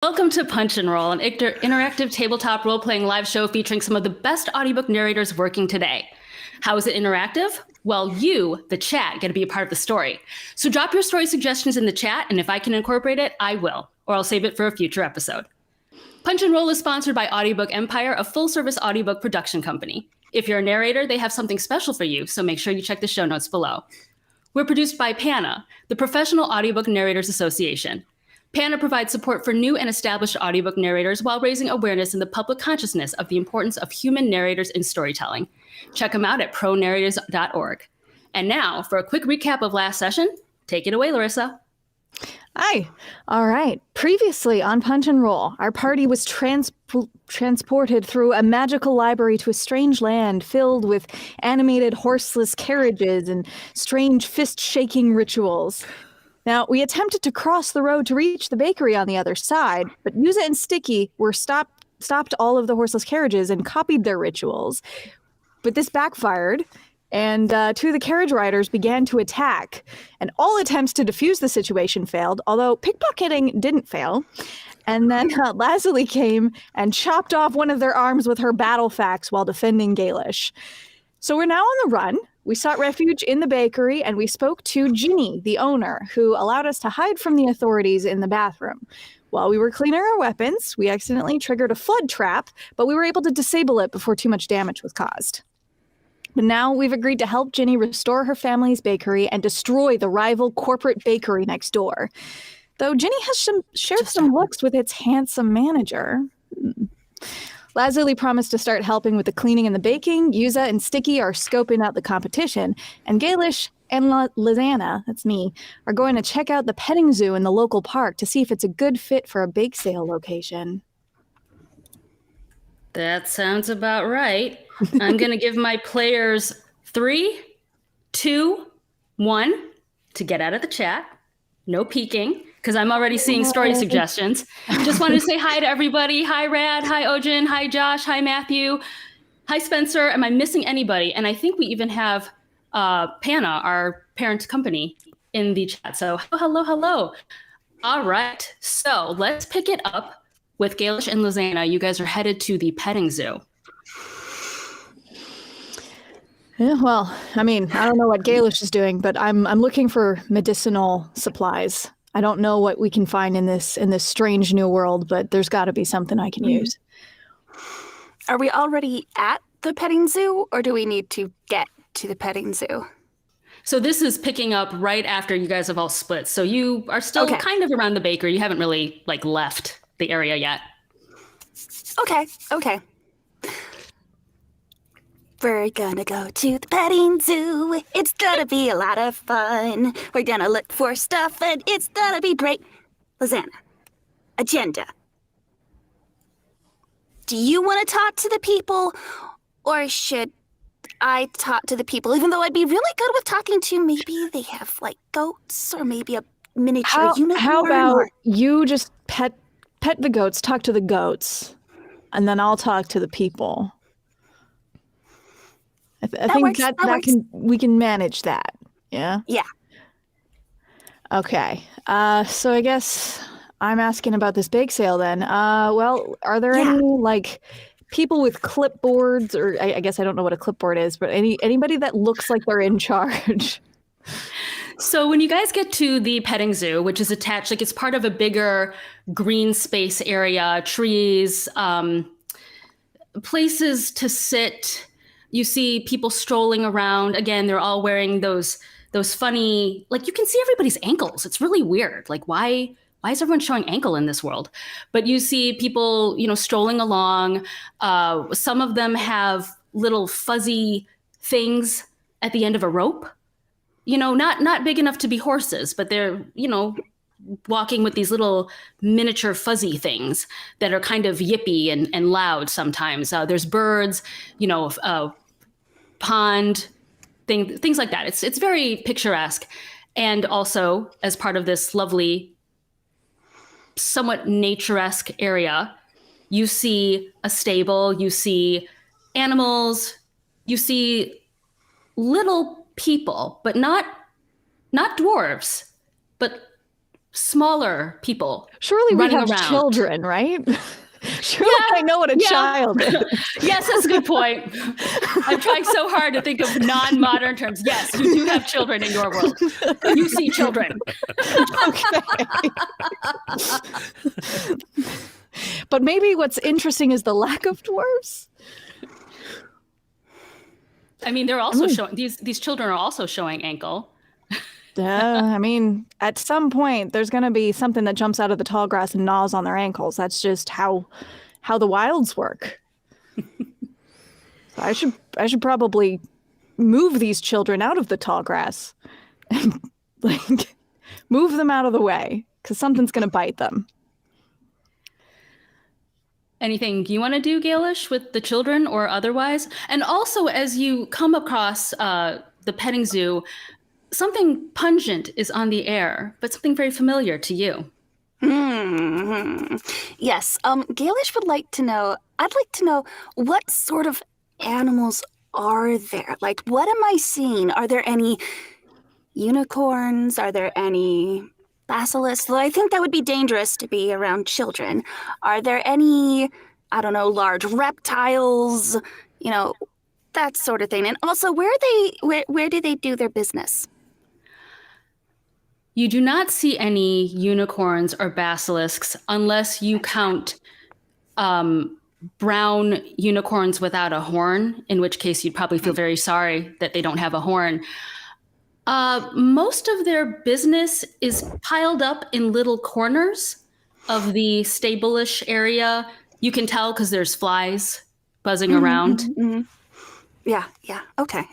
Welcome to Punch and Roll, an interactive tabletop role-playing live show featuring some of the best audiobook narrators working today. How is it interactive? Well, you, the chat, get to be a part of the story. So drop your story suggestions in the chat, and if I can incorporate it, I will, or I'll save it for a future episode. Punch and Roll is sponsored by Audiobook Empire, a full-service audiobook production company. If you're a narrator, they have something special for you, so make sure you check the show notes below. We're produced by PANA, the Professional Audiobook Narrators Association. PANA provides support for new and established audiobook narrators while raising awareness in the public consciousness of the importance of human narrators in storytelling. Check them out at pronarrators.org. And now, for a quick recap of last session, take it away, Larissa. Hi. All right. Previously on Punch and Roll, our party was transported through a magical library to a strange land filled with animated horseless carriages and strange fist-shaking rituals. Now, we attempted to cross the road to reach the bakery on the other side, but Yuza and Sticky were stopped all of the horseless carriages and copied their rituals. But this backfired, and two of the carriage riders began to attack. And all attempts to defuse the situation failed, although pickpocketing didn't fail. And then Lazuli came and chopped off one of their arms with her battle fax while defending Gaelish. So we're now on the run. We sought refuge in the bakery, and we spoke to Ginny, the owner, who allowed us to hide from the authorities in the bathroom. While we were cleaning our weapons, we accidentally triggered a flood trap, but we were able to disable it before too much damage was caused. But now we've agreed to help Ginny restore her family's bakery and destroy the rival corporate bakery next door. Though Ginny has shared some looks with its handsome manager. Lazuli promised to start helping with the cleaning and the baking. Yuza and Sticky are scoping out the competition. And Gaelish and Lizana, that's me, are going to check out the petting zoo in the local park to see if it's a good fit for a bake sale location. That sounds about right. I'm going to give my players 3, 2, 1 to get out of the chat. No peeking, because I'm already seeing story suggestions. Just wanted to say hi to everybody. Hi, Rad. Hi, Ojin. Hi, Josh. Hi, Matthew. Hi, Spencer. Am I missing anybody? And I think we even have PANA, our parent company, in the chat. So hello. All right. So let's pick it up with Gaelish and Lizana. You guys are headed to the petting zoo. Yeah, well, I mean, I don't know what Gaelish is doing, but I'm looking for medicinal supplies. I don't know what we can find in this strange new world, but there's got to be something I can use. Are we already at the petting zoo, or do we need to get to the petting zoo? So this is picking up right after you guys have all split. So you are still kind of around the bakery. You haven't really left the area yet. Okay. We're gonna go to the petting zoo. It's gonna be a lot of fun. We're gonna look for stuff and it's gonna be great. Lizana, agenda. Do you want to talk to the people, or should I talk to the people? Even though I'd be really good with talking to, maybe they have goats or maybe a miniature unicorn. How about you just pet the goats, talk to the goats, and then I'll talk to the people. I think we can manage that. Yeah? Yeah. Okay. So I guess I'm asking about this bake sale then. Well, are there any people with clipboards, or I guess I don't know what a clipboard is, but anybody that looks like they're in charge? So when you guys get to the petting zoo, which is attached, it's part of a bigger green space area, trees, places to sit. You see people strolling around. Again, they're all wearing those funny, you can see everybody's ankles. It's really weird. Why is everyone showing ankle in this world? But you see people, strolling along. Some of them have little fuzzy things at the end of a rope. Not big enough to be horses, but they're, walking with these little miniature fuzzy things that are kind of yippy and loud sometimes. There's birds, pond, things like that. It's very picturesque. And also, as part of this lovely, somewhat naturesque area, you see a stable, you see animals, you see little people, but not dwarves, but smaller people Surely we running have around. children, right? Surely I know what a child is. Yes, that's a good point. I'm trying so hard to think of non-modern terms. Yes, you do have children in your world. You see children. Okay. But maybe what's interesting is the lack of dwarves. I mean, they're also showing these children are also showing ankle. I mean, at some point, there's going to be something that jumps out of the tall grass and gnaws on their ankles. That's just how the wilds work. I should probably move these children out of the tall grass, and like move them out of the way because something's going to bite them. Anything you want to do, Gaelish, with the children or otherwise? And also, as you come across the petting zoo, something pungent is on the air, but something very familiar to you. Yes, Gaelish would like to know, I'd like to know what sort of animals are there? Like, what am I seeing? Are there any unicorns? Are there any basilisks? Well, I think that would be dangerous to be around children. Are there any, I don't know, large reptiles? You know, that sort of thing. And also, where do they do their business? You do not see any unicorns or basilisks unless you count brown unicorns without a horn, in which case you'd probably feel very sorry that they don't have a horn. Most of their business is piled up in little corners of the stable-ish area. You can tell because there's flies buzzing around. Yeah. Okay.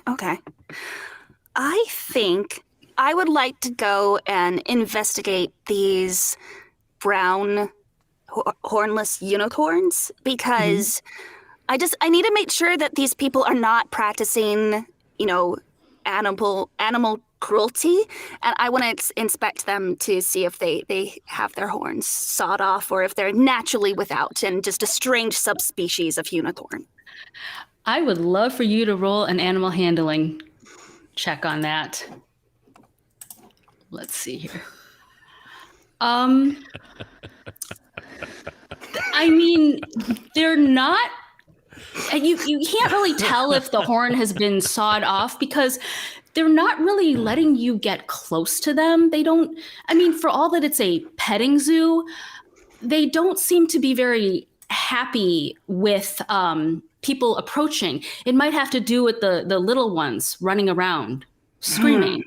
I think I would like to go and investigate these brown hornless unicorns because I need to make sure that these people are not practicing, animal cruelty, and I want to inspect them to see if they have their horns sawed off or if they're naturally without and just a strange subspecies of unicorn. I would love for you to roll an animal handling check on that. Let's see here. I mean, they're not. You can't really tell if the horn has been sawed off because they're not really letting you get close to them. They don't. I mean, for all that it's a petting zoo, they don't seem to be very happy with people approaching. It might have to do with the little ones running around, screaming.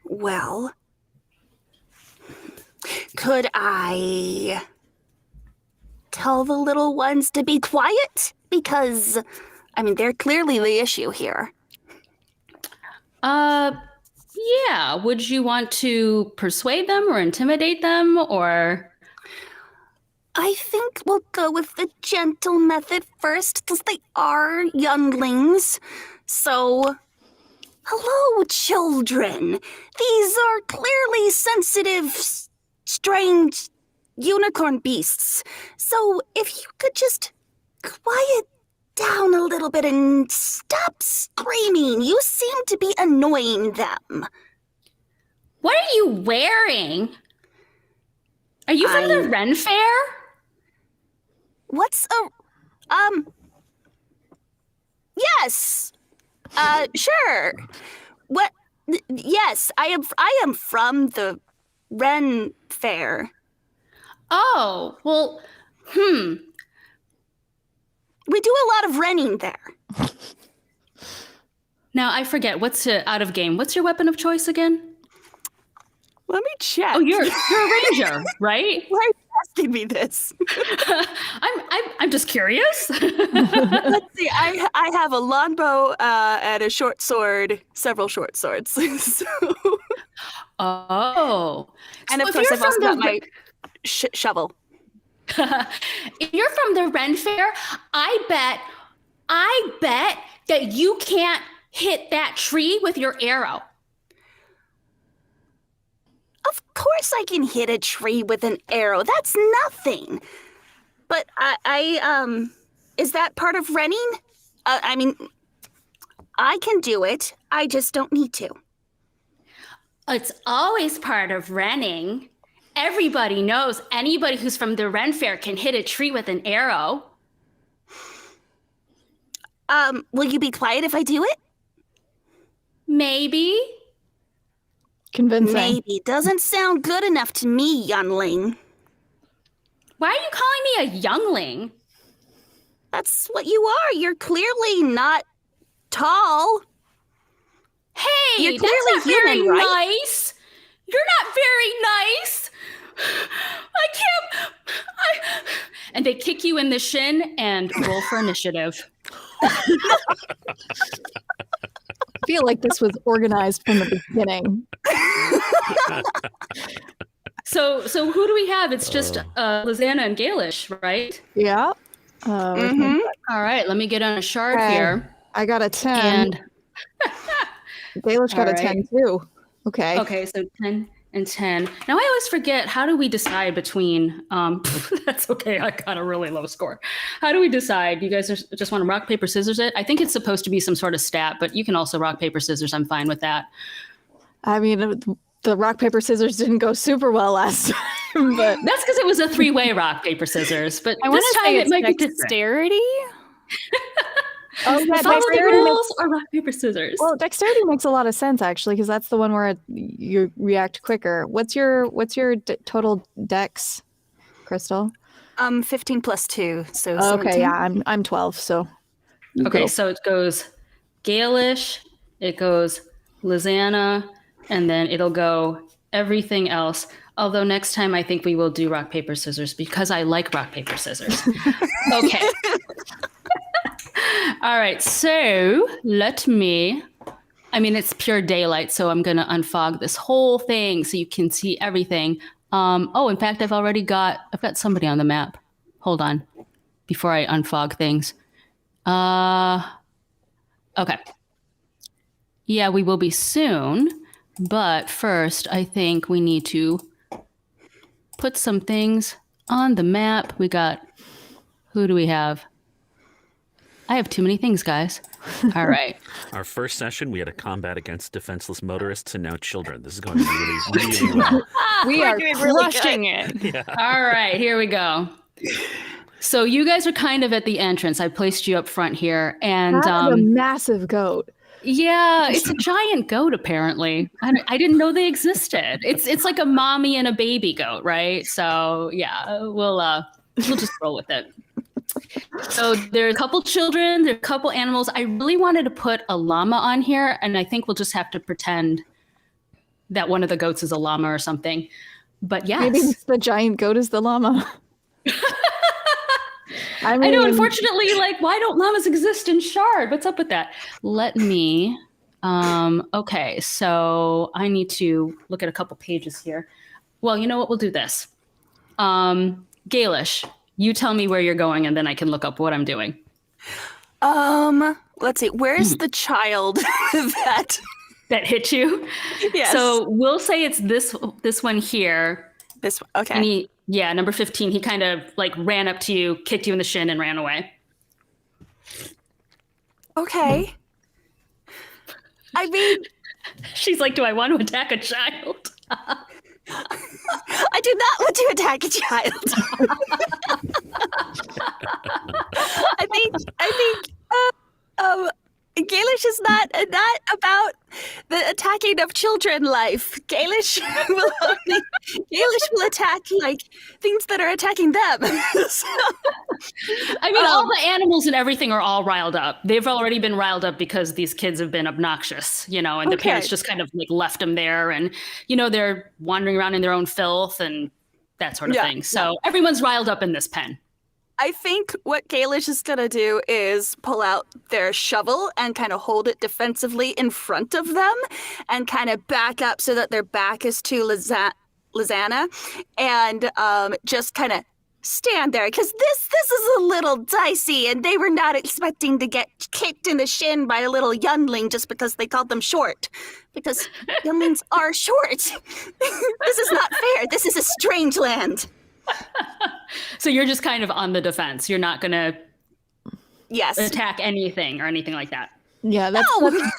Well, could I tell the little ones to be quiet? Because, I mean, they're clearly the issue here. Yeah. Would you want to persuade them or intimidate them or? I think we'll go with the gentle method first, because they are younglings. So, hello, children. These are clearly sensitive, strange unicorn beasts. So, if you could just quiet down a little bit and stop screaming. You seem to be annoying them. What are you wearing? Are you from the Ren Fair? What's a... Yes. Sure. What... Yes, I am from the Ren Fair. Oh, well, We do a lot of renning there. Now, I forget, out of game? What's your weapon of choice again? Let me check. Oh, you're a ranger, right? Why are you asking me this? I'm just curious. Let's see. I have a longbow and a short sword, several short swords. So... Oh. And So of course, I've also got my shovel. If you're from the Ren Fair, I bet that you can't hit that tree with your arrow. Of course I can hit a tree with an arrow. That's nothing. But I is that part of renning? I mean, I can do it. I just don't need to. It's always part of renning. Everybody knows anybody who's from the Ren Fair can hit a tree with an arrow. Will you be quiet if I do it? Maybe. Convincing. Maybe. Doesn't sound good enough to me, youngling. Why are you calling me a youngling? That's what you are. You're clearly not tall. Hey, You're that's clearly not very human, right? nice. You're not very nice. I can't. And they kick you in the shin and roll for initiative. I feel like this was organized from the beginning. So who do we have? It's just Lizanna and Galish, right? Yeah. Mm-hmm. All right, let me get on a shard Okay. here. I got a 10. And Baelish got All a 10 right. too. Okay. okay, so 10 and 10. Now I always forget, how do we decide between that's okay, I got a really low score. How do we decide? You guys just want to rock, paper, scissors it? I think it's supposed to be some sort of stat, but you can also rock, paper, scissors. I'm fine with that. I mean, the rock, paper, scissors didn't go super well last time, but That's because it was a 3-way rock, paper, scissors. But I want this to time say it it's might be different. dexterity. oh yeah, Follow the dexterity makes, rules or rock, paper, scissors. well, dexterity makes a lot of sense actually, because that's the one where you react quicker. What's your total dex, Crystal? 15 plus 2, so Oh, okay, 17. yeah, I'm 12, so you Okay, go. so it goes Galish, it goes Lizanna, and then it'll go everything else. Although next time I think we will do rock, paper, scissors because I like rock, paper, scissors. Okay. All right, so it's pure daylight, so I'm going to unfog this whole thing so you can see everything. In fact, I've got somebody on the map. Hold on, before I unfog things. Okay. Yeah, we will be soon, but first I think we need to put some things on the map. Who do we have? I have too many things, guys. All right. Our first session, we had a combat against defenseless motorists, and now children. This is going to be really, really well. We We're are doing really crushing it. All right, here we go. So you guys are kind of at the entrance. I placed you up front here, and That is a massive goat. yeah, it's a giant goat. Apparently, I didn't know they existed. It's like a mommy and a baby goat, right? So yeah, we'll just roll with it. So there are a couple children, there are a couple animals. I really wanted to put a llama on here, and I think we'll just have to pretend that one of the goats is a llama or something. But yes. Maybe the giant goat is the llama. I know, unfortunately, why don't llamas exist in Shard? What's up with that? Let me, okay, so I need to look at a couple pages here. Well, you know what? We'll do this. Galish, you tell me where you're going, and then I can look up what I'm doing. Let's see. Where's the child that hit you? Yes. So we'll say it's this one here. This one. Okay. And number 15, he kind of ran up to you, kicked you in the shin, and ran away. Okay. I mean, She's like, do I want to attack a child? I do not want to attack a child. I think Gaelish is not about the attacking of children life. Gaelish will attack things that are attacking them. So, I mean, all the animals and everything are all riled up. They've already been riled up because these kids have been obnoxious, and the parents just kind of left them there, and they're wandering around in their own filth and that sort of thing. So everyone's riled up in this pen. I think what Gaelish is going to do is pull out their shovel and kind of hold it defensively in front of them and kind of back up so that their back is to Lizanna and just kind of stand there because this is a little dicey and they were not expecting to get kicked in the shin by a little youngling just because they called them short because younglings are short. This is not fair. This is a strange land. So you're just kind of on the defense. You're not going to attack anything or anything like that. Yeah, that's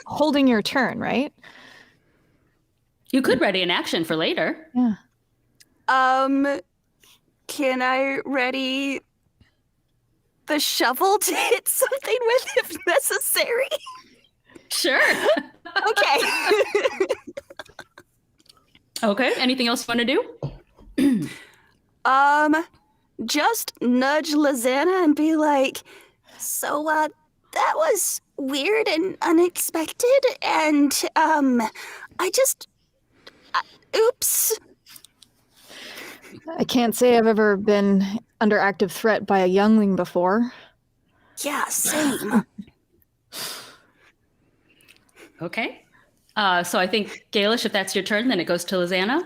holding your turn, right? You could ready an action for later. Yeah. Can I ready the shovel to hit something with if necessary? Sure. Okay. Okay. Anything else you want to do? Just nudge Lizanna and be like, so, that was weird and unexpected, and, oops. I can't say I've ever been under active threat by a youngling before. Yeah, same. Okay. So I think, Gaelish, if that's your turn, then it goes to Lizanna.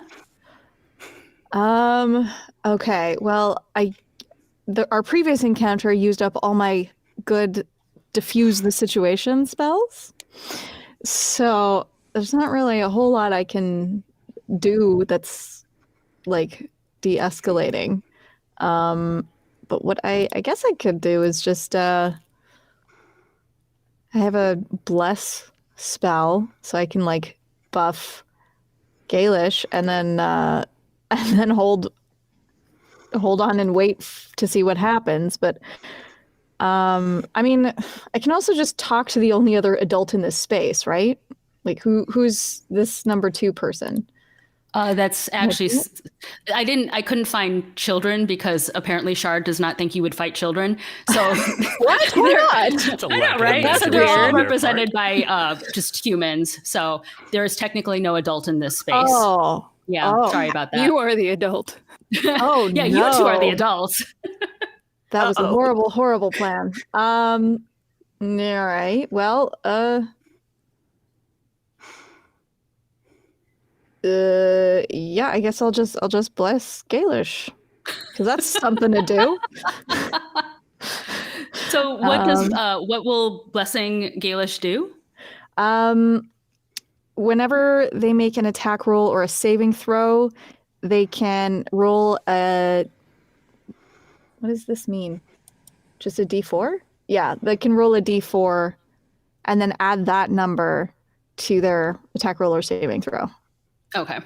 Okay. Well, our previous encounter used up all my good diffuse the situation spells. So there's not really a whole lot I can do that's like de-escalating. But what I guess I could do is just I have a bless spell, so I can like buff Gaelish and then hold on and wait to see what happens. But I mean, I can also just talk to the only other adult in this space, right? Like who's this number 2 person? That's actually, I couldn't find children because apparently Shard does not think you would fight children. So What? Why not? That's a I know, lack of right? So imagination they're all on their represented part. by just humans. So there is technically no adult in this space. Oh. Yeah, Oh. sorry about that. You are the adult. Oh, yeah, you two are the no. adults. That was a Uh-oh. horrible, horrible plan. All right. Well, yeah, I guess I'll just bless Gaelish. Because that's something to do. So what will blessing Gaelish do? Whenever they make an attack roll or a saving throw, they can roll a... What does this mean? Just a d4? Yeah, they can roll a d4 and then add that number to their attack roll or saving throw. Okay.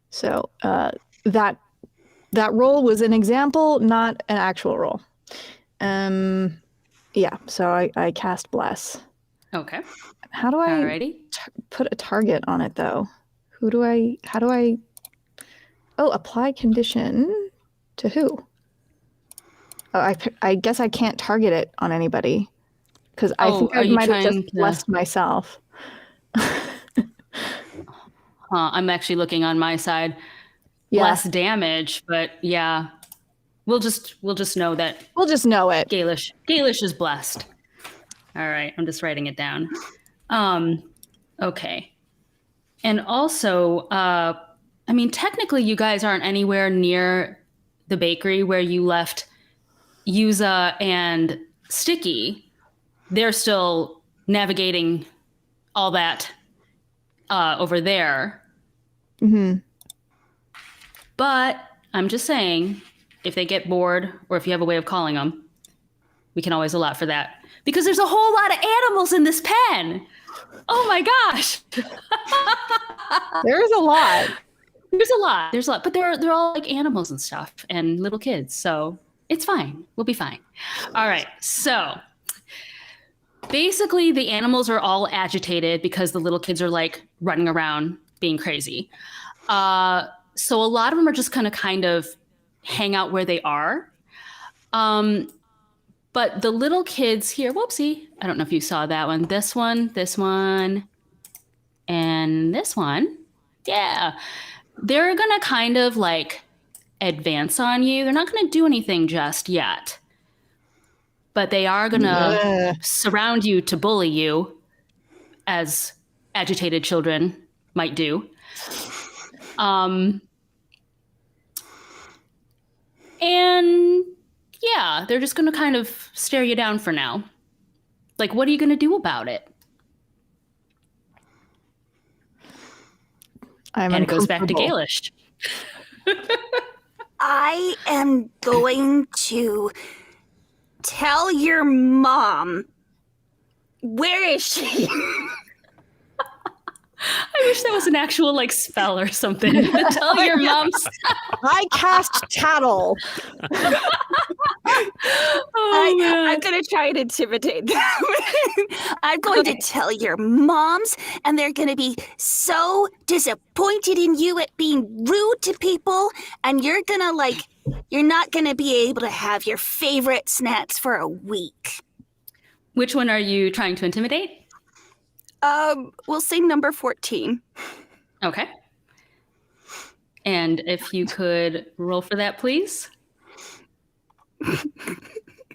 So that roll was an example, not an actual roll. Yeah, so I cast Bless. Okay. How do I Alrighty. put a target on it, though? How do I... Oh, apply condition to who? Oh, I guess I can't target it on anybody. Because I think I might have just blessed myself. I'm actually looking on my side. Yeah. Less damage, but yeah. We'll just know that We'll just know it. Gaelish is blessed. All right, I'm just writing it down. Okay. And also, I mean, technically you guys aren't anywhere near the bakery where you left Yuza and Sticky. They're still navigating all that over there. Mm-hmm. But I'm just saying, if they get bored or if you have a way of calling them, we can always allow for that. Because there's a whole lot of animals in this pen. Oh my gosh. There's a lot. There's a lot. But they're all like animals and stuff and little kids. So it's fine. We'll be fine. All right. So basically the animals are all agitated because the little kids are like running around being crazy. So a lot of them are just gonna kind of hang out where they are. But the little kids here, whoopsie, I don't know if you saw that one. This one, and this one. Yeah. They're gonna kind of like advance on you. They're not gonna do anything just yet. But they are gonna surround you to bully you, as agitated children might do. And yeah, they're just going to kind of stare you down for now. Like, what are you going to do about it? And it goes back to Gaelish. I am going to tell your mom. Where is she? I wish that was an actual like spell or something. Tell your moms. I cast tattle. I'm going to try and intimidate them. I'm going to tell your moms, and they're going to be so disappointed in you at being rude to people, and you're going to you're not going to be able to have your favorite snacks for a week. Which one are you trying to intimidate? We'll say number 14. Okay. And if you could roll for that, please.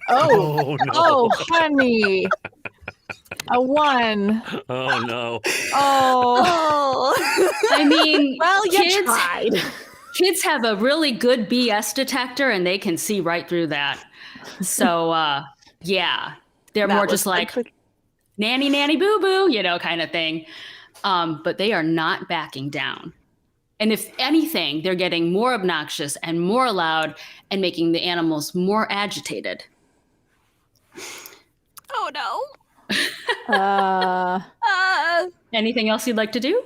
Oh, no. oh, honey. A 1. Oh, no. Oh. I mean, Well, you kids, tried. kids have a really good BS detector and they can see right through that. So, yeah, they're That more was just like quick. nanny, nanny, boo boo, kind of thing. But they are not backing down. And if anything, they're getting more obnoxious and more loud and making the animals more agitated. Oh, no. Uh, Anything else you'd like to do?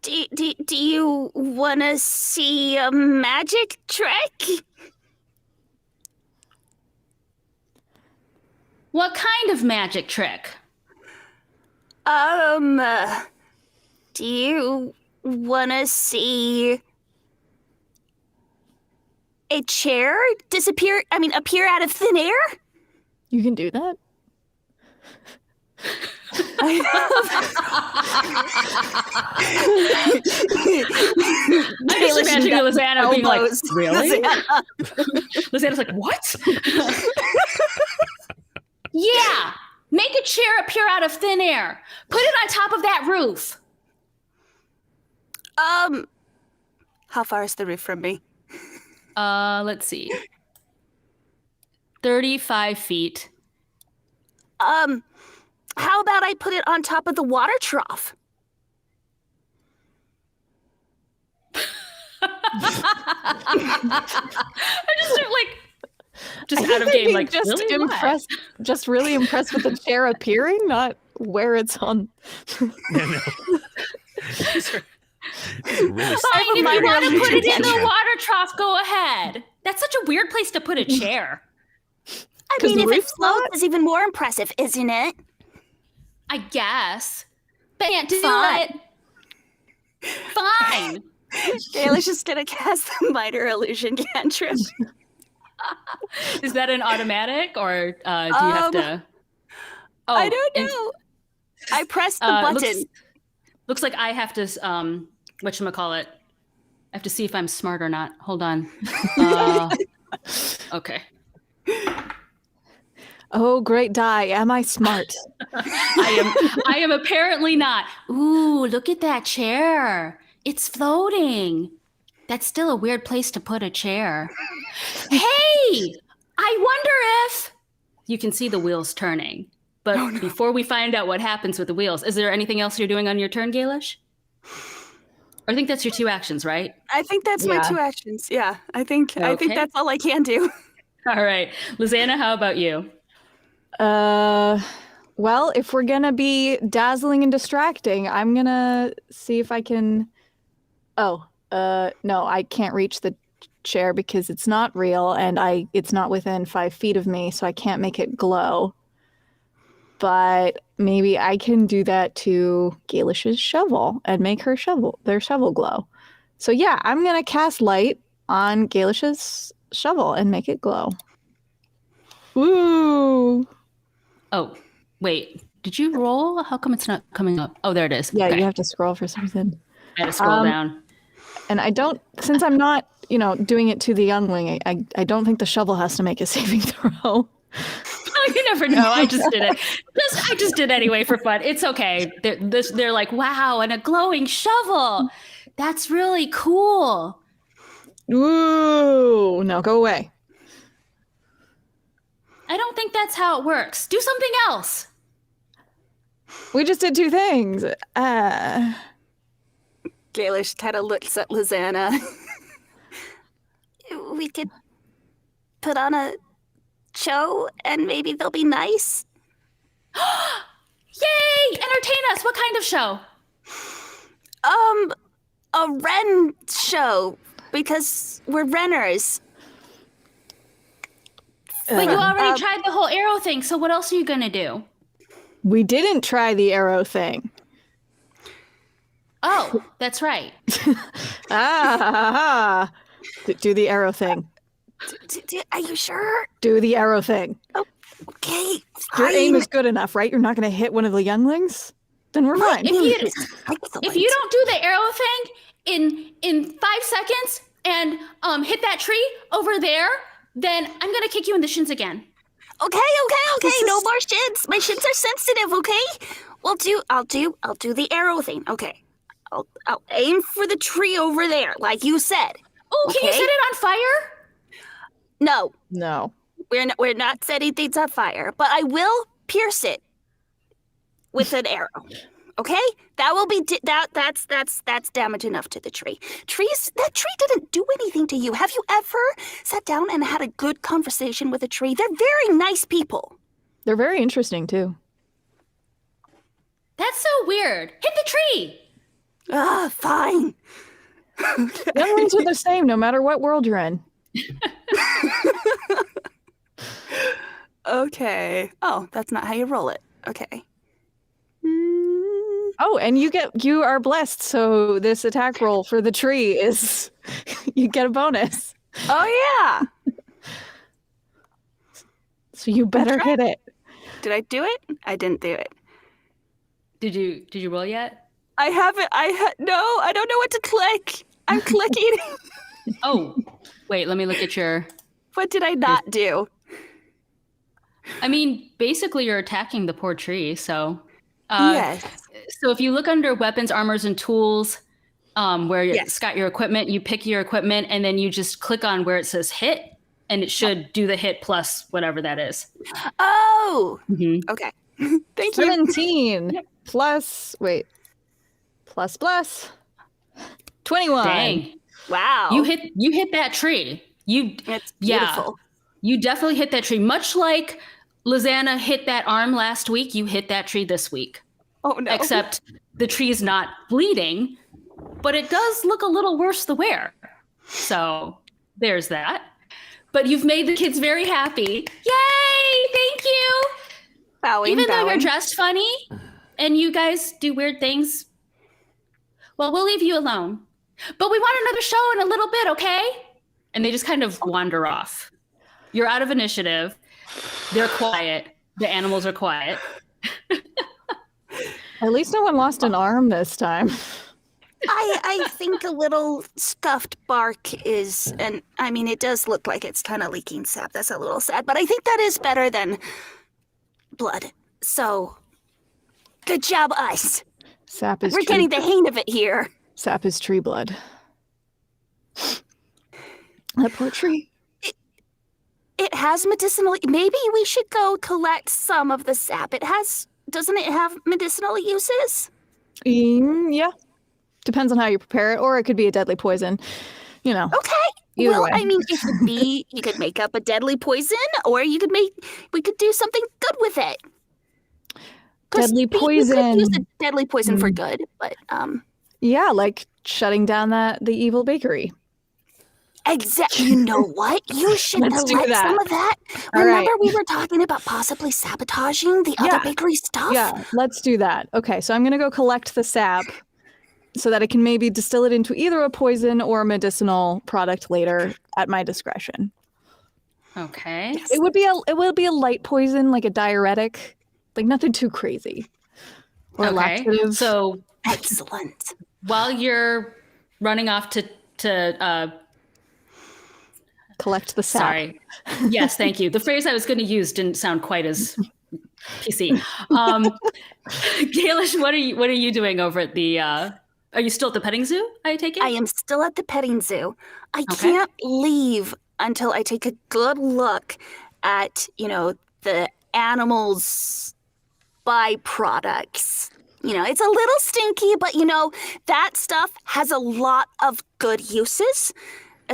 Do you want to see a magic trick? What kind of magic trick? Do you want to see a chair appear out of thin air? you can do that? I'm just imagining Lizanna being like, really? Lizanna's like, what? Yeah, make a chair appear out of thin air. Put it on top of that roof. How far is the roof from me? Let's see. 35 feet. How about I put it on top of the water trough? Just out of game, like, just really? Why? impressed, just really impressed with the chair appearing, not where it's on. Yeah, no. These are really Fine, if you minor want to put it in the illusion. water trough, go ahead. That's such a weird place to put a chair. I 'Cause mean, the if it roof's floats, not? it's even more impressive, isn't it? I guess. But can't do Fine. it. Fine. Gail's just gonna cast the minor illusion cantrip. Is that an automatic or do you have to? Oh, I don't and, know. I pressed the looks- button. Looks like I have to, whatchamacallit. I have to see if I'm smart or not. Hold on. Okay. Oh, great die! Am I smart? I am apparently not. Ooh, look at that chair. It's floating. That's still a weird place to put a chair. Hey, I wonder if you can see the wheels turning. But before we find out what happens with the wheels, is there anything else you're doing on your turn, Gaelish? I think that's your 2 actions, right? I think that's my Yeah. 2 actions. Yeah, I think Okay. that's all I can do. All right. Lizanna, how about you? Well, if we're gonna be dazzling and distracting, I'm gonna see if I can. Oh, no, I can't reach the chair because it's not real, and it's not within 5 feet of me, so I can't make it glow. But maybe I can do that to Gaelish's shovel and make their shovel glow. So yeah, I'm gonna cast light on Gaelish's shovel and make it glow. Woo! Oh, wait. Did you roll? How come it's not coming up? Oh, there it is. Yeah, Okay. you have to scroll for some reason. I had to scroll down. And I don't, since I'm not, doing it to the youngling, I don't think the shovel has to make a saving throw. You never know. I just did it. I just did anyway for fun. It's okay. They're like, wow, and a glowing shovel. That's really cool. Ooh, no, go away. I don't think that's how it works. Do something else. We just did 2 things. Gaelish kind of looks at Lizanna. We could put on a show and maybe they'll be nice. Yay! Entertain us. What kind of show? A Ren show, because we're Renners. But you already tried the whole arrow thing, so what else are you gonna do? We didn't try the arrow thing. Oh, that's right. Do the arrow thing. Are you sure? Do the arrow thing. Oh, okay, Your aim fine. is good enough, right? You're not going to hit one of the younglings? Then we're fine. If you Excellent. don't do the arrow thing in 5 seconds and hit that tree over there, then I'm gonna kick you in the shins again. Okay. No more shins. My shins are sensitive. Okay. I'll do the arrow thing. Okay. I'll aim for the tree over there, like you said. Oh, can you Okay. set it on fire? No, No. we're not setting things on fire, but I will pierce it with an arrow. Okay, that will be that's damage enough to the tree. That tree didn't do anything to you. Have you ever sat down and had a good conversation with a tree? They're very nice people. They're very interesting, too. That's so weird. Hit the tree. Fine. Younglings are the same no matter what world you're in. Okay. Oh, that's not how you roll it. Okay. Oh, and you are blessed, so this attack roll for the tree is you get a bonus. Oh yeah. So you better hit it. Did I do it? I didn't do it. Did you roll yet? I haven't. No. I don't know what to click. I'm clicking. Oh, wait, let me look at your... What did I not do? I mean, basically you're attacking the poor tree, so... Yes. So if you look under weapons, armors, and tools, where Yes. it's got your equipment, you pick your equipment, and then you just click on where it says hit, and it should do the hit plus whatever that is. Oh. Mhm. Okay. Thank you. 17 plus, wait, plus 21. Dang. Wow. You hit that tree. It's beautiful. You definitely hit that tree. Much like Lizanna hit that arm last week, you hit that tree this week. Oh no. Except the tree's not bleeding, but it does look a little worse the wear. So there's that. But you've made the kids very happy. Yay! Thank you! Even though you're dressed funny and you guys do weird things, well, we'll leave you alone. But we want another show in a little bit, okay? And they just kind of wander off. You're out of initiative. They're quiet. The animals are quiet. At least no one lost an arm this time. I think a little scuffed bark is, and I mean, it does look like it's kind of leaking sap. That's a little sad, but I think that is better than blood. So, good job, us. Sap is We're getting the hang of it here. Sap is tree blood. That poor tree. It has medicinal. Maybe we should go collect some of the sap. Doesn't it have medicinal uses? Yeah. Depends on how you prepare it, or it could be a deadly poison. You know. Okay. Either Well, way. I mean, it could be. You could make up a deadly poison, or we could do something good with it. 'Cause Deadly we could poison. use a deadly poison for good, but Yeah, like shutting down the evil bakery. exactly. You know what? You should Let's do collect that. some of that. All right. Remember, we were talking about possibly sabotaging the Yeah. other bakery stuff. Yeah, let's do that. Okay, so I'm going to go collect the sap so that I can maybe distill it into either a poison or a medicinal product later at my discretion. Okay. It would be a light poison, like a diuretic, like nothing too crazy. Or a Okay. laxative. So Excellent. while you're running off to collect the sap. sorry. Yes, thank you. The phrase I was going to use didn't sound quite as PC. Gaelish, what are you doing over at the are you still at the petting zoo? I take it? I am still at the petting zoo. I Okay. can't leave until I take a good look at, the animals' byproducts. It's a little stinky, but that stuff has a lot of good uses.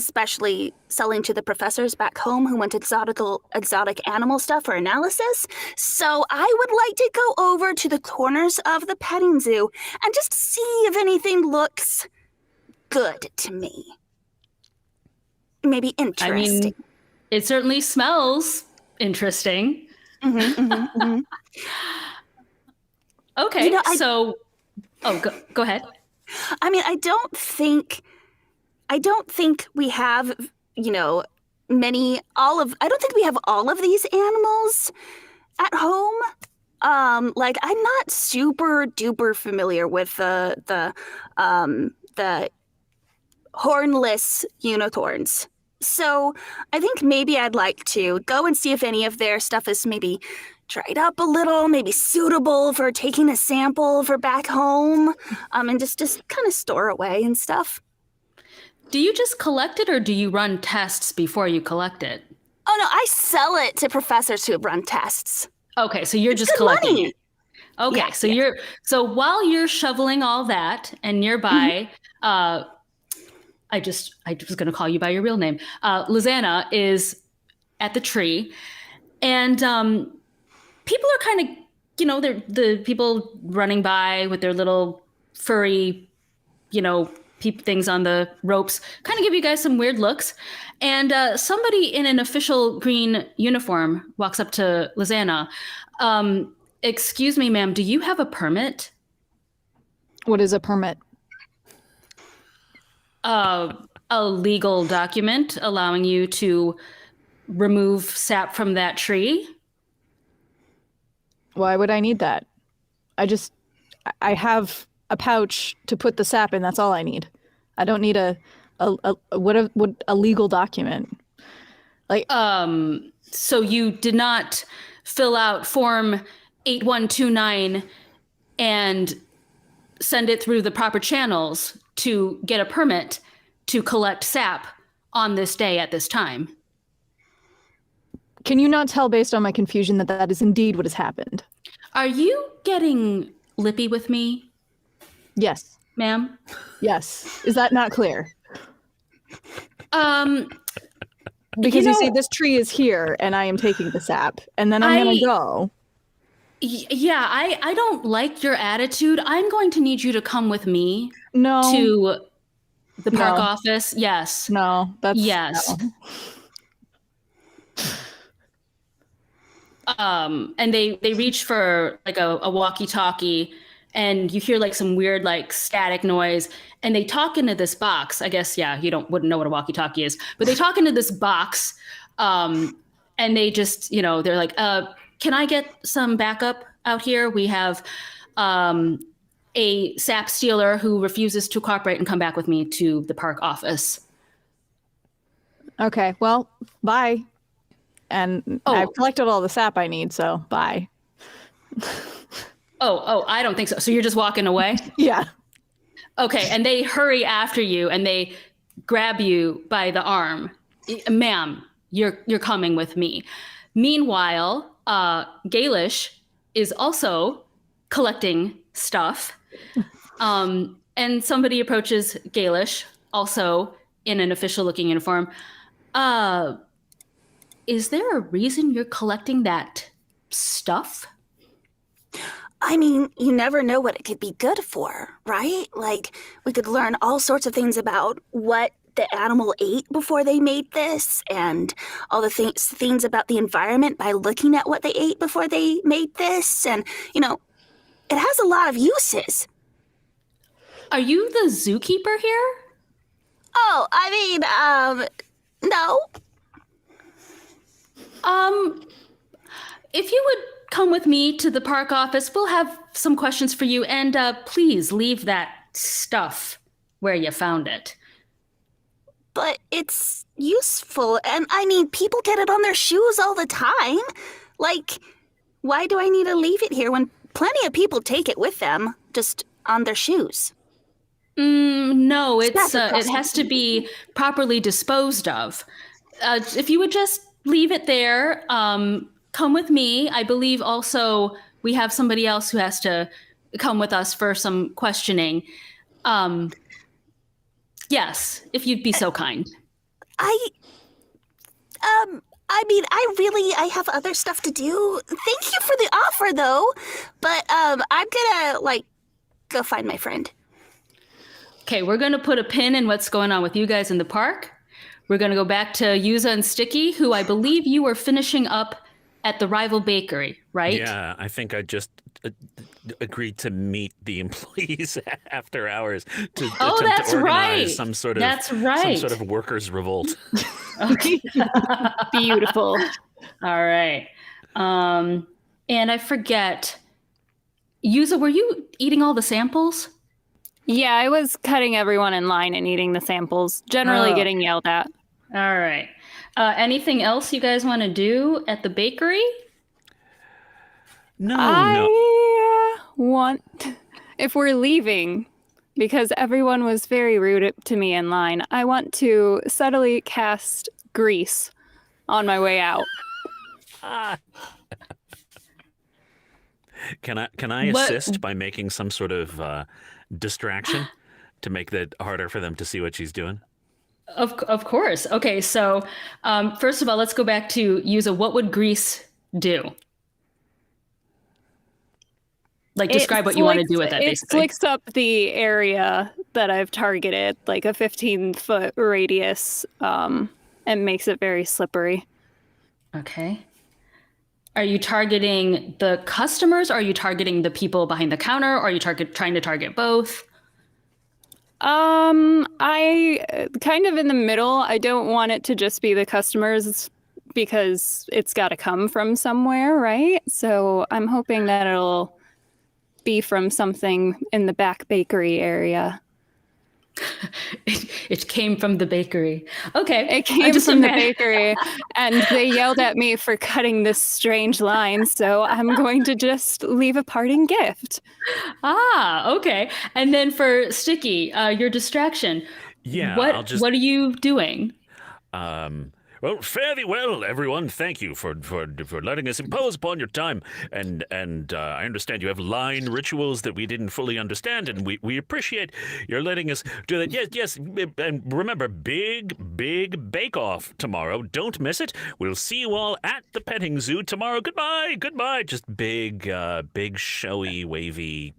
especially selling to the professors back home who want exotic animal stuff for analysis. So I would like to go over to the corners of the petting zoo and just see if anything looks good to me. Maybe interesting. I mean, it certainly smells interesting. Okay, You know, go ahead. I mean, I don't think we have, I don't think we have all of these animals at home. Like I'm not super duper familiar with the hornless unicorns. So I think maybe I'd like to go and see if any of their stuff is maybe dried up a little, maybe suitable for taking a sample for back home, and just kind of store away and stuff. Do you just collect it or do you run tests before you collect it? Oh no, I sell it to professors who have run tests. Okay, so you're just Good collecting money. it. Okay, Yeah, so yeah. so while you're shoveling all that and nearby, I was going to call you by your real name. Lizanna is at the tree, and people are kind of, they're the people running by with their little furry, peep things on the ropes, kind of give you guys some weird looks. And somebody in an official green uniform walks up to Lizanna. Excuse me, ma'am, do you have a permit? What is a permit? A legal document allowing you to remove sap from that tree. Why would I need that? I have a pouch to put the sap in. That's all I need. I don't need a legal document. Like, so you did not fill out form 8129 and send it through the proper channels to get a permit to collect sap on this day at this time. can you not tell based on my confusion that that is indeed what has happened? Are you getting lippy with me, Yes. ma'am? Yes. Is that not clear? You Because you see, know- this tree is here, and I am taking the sap, and then I'm going to go. Yeah, I don't like your attitude. I'm going to need you to come with me No. to the park No. office. Yes. No. That's Yes. no. And they reach for like a walkie-talkie, and you hear like some weird like static noise, and they talk into this box. I guess, yeah, you wouldn't know what a walkie-talkie is, but they talk into this box, and they just, they're like, can I get some backup out here? We have a sap stealer who refuses to cooperate and come back with me to the park office. Okay. Well, bye. And Oh. I've collected all the sap I need, so bye. Oh, I don't think so. So you're just walking away? Yeah. Okay, and they hurry after you and they grab you by the arm. Ma'am, you're coming with me. Meanwhile, Gaelish is also collecting stuff. And somebody approaches Gaelish, also in an official looking uniform. Is there a reason you're collecting that stuff? I mean, you never know what it could be good for, right? Like, we could learn all sorts of things about what the animal ate before they made this, and all the things about the environment by looking at what they ate before they made this. And, it has a lot of uses. Are you the zookeeper here? Oh, I mean, no. If you would come with me to the park office, we'll have some questions for you. And please leave that stuff where you found it. But it's useful, and I mean, people get it on their shoes all the time. Like, why do I need to leave it here when plenty of people take it with them, just on their shoes? No, it That's has to be properly disposed of. If you would just leave it there, come with me. I believe also we have somebody else who has to come with us for some questioning. Yes, if you'd be so kind. I have other stuff to do. Thank you for the offer, though. But, I'm gonna, go find my friend. Okay, we're going to put a pin in what's going on with you guys in the park. We're going to go back to Yuza and Sticky, who I believe you were finishing up at the rival bakery, right? Yeah, I think I just agreed to meet the employees after hours to attempt that's to organize right. some sort of That's right. some sort of workers' revolt. Okay. Beautiful. All right. And I forget, Yuza, were you eating all the samples? Yeah, I was cutting everyone in line and eating the samples, generally getting yelled at. All right. Anything else you guys want to do at the bakery? No. I want, if we're leaving, because everyone was very rude to me in line, I want to subtly cast grease on my way out. Can I assist by making some sort of distraction to make that harder for them to see what she's doing? Of course. Okay, so first of all, let's go back to Yuza. What would grease do? Like, describe what you want to do with it, It basically. flicks up the area that I've targeted, like a 15-foot radius, and makes it very slippery. Okay. Are you targeting the customers? Or are you targeting the people behind the counter? Or are you trying to target both? I kind of in the middle. I don't want it to just be the customers because it's got to come from somewhere, right? So I'm hoping that it'll be from something in the back bakery area. It came from the bakery. Okay. It came from the bakery, and they yelled at me for cutting this strange line, so I'm going to just leave a parting gift. Okay. And then for Sticky, your distraction. Yeah, What are you doing? Well, fare thee well, everyone. Thank you for letting us impose upon your time. And I understand you have line rituals that we didn't fully understand, and we appreciate your letting us do that. Yes. And remember, big bake-off tomorrow. Don't miss it. We'll see you all at the petting zoo tomorrow. Goodbye. Just big, showy, wavy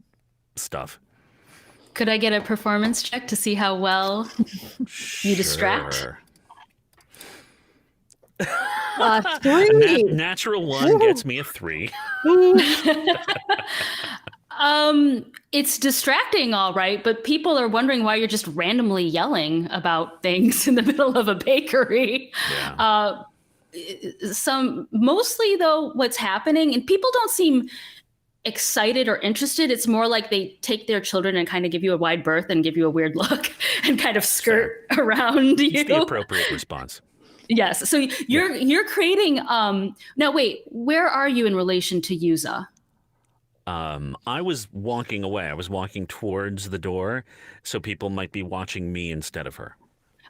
stuff. Could I get a performance check to see how well you distract? Sure. 3. Natural 1 gets me a 3. It's distracting, all right, but people are wondering why you're just randomly yelling about things in the middle of a bakery. Yeah. Mostly though, what's happening, and people don't seem excited or interested. It's more like they take their children and kind of give you a wide berth and give you a weird look and kind of skirt around you. It's the appropriate response. Yes. So you're creating. Now, wait. Where are you in relation to Yuza? I was walking away. I was walking towards the door, so people might be watching me instead of her.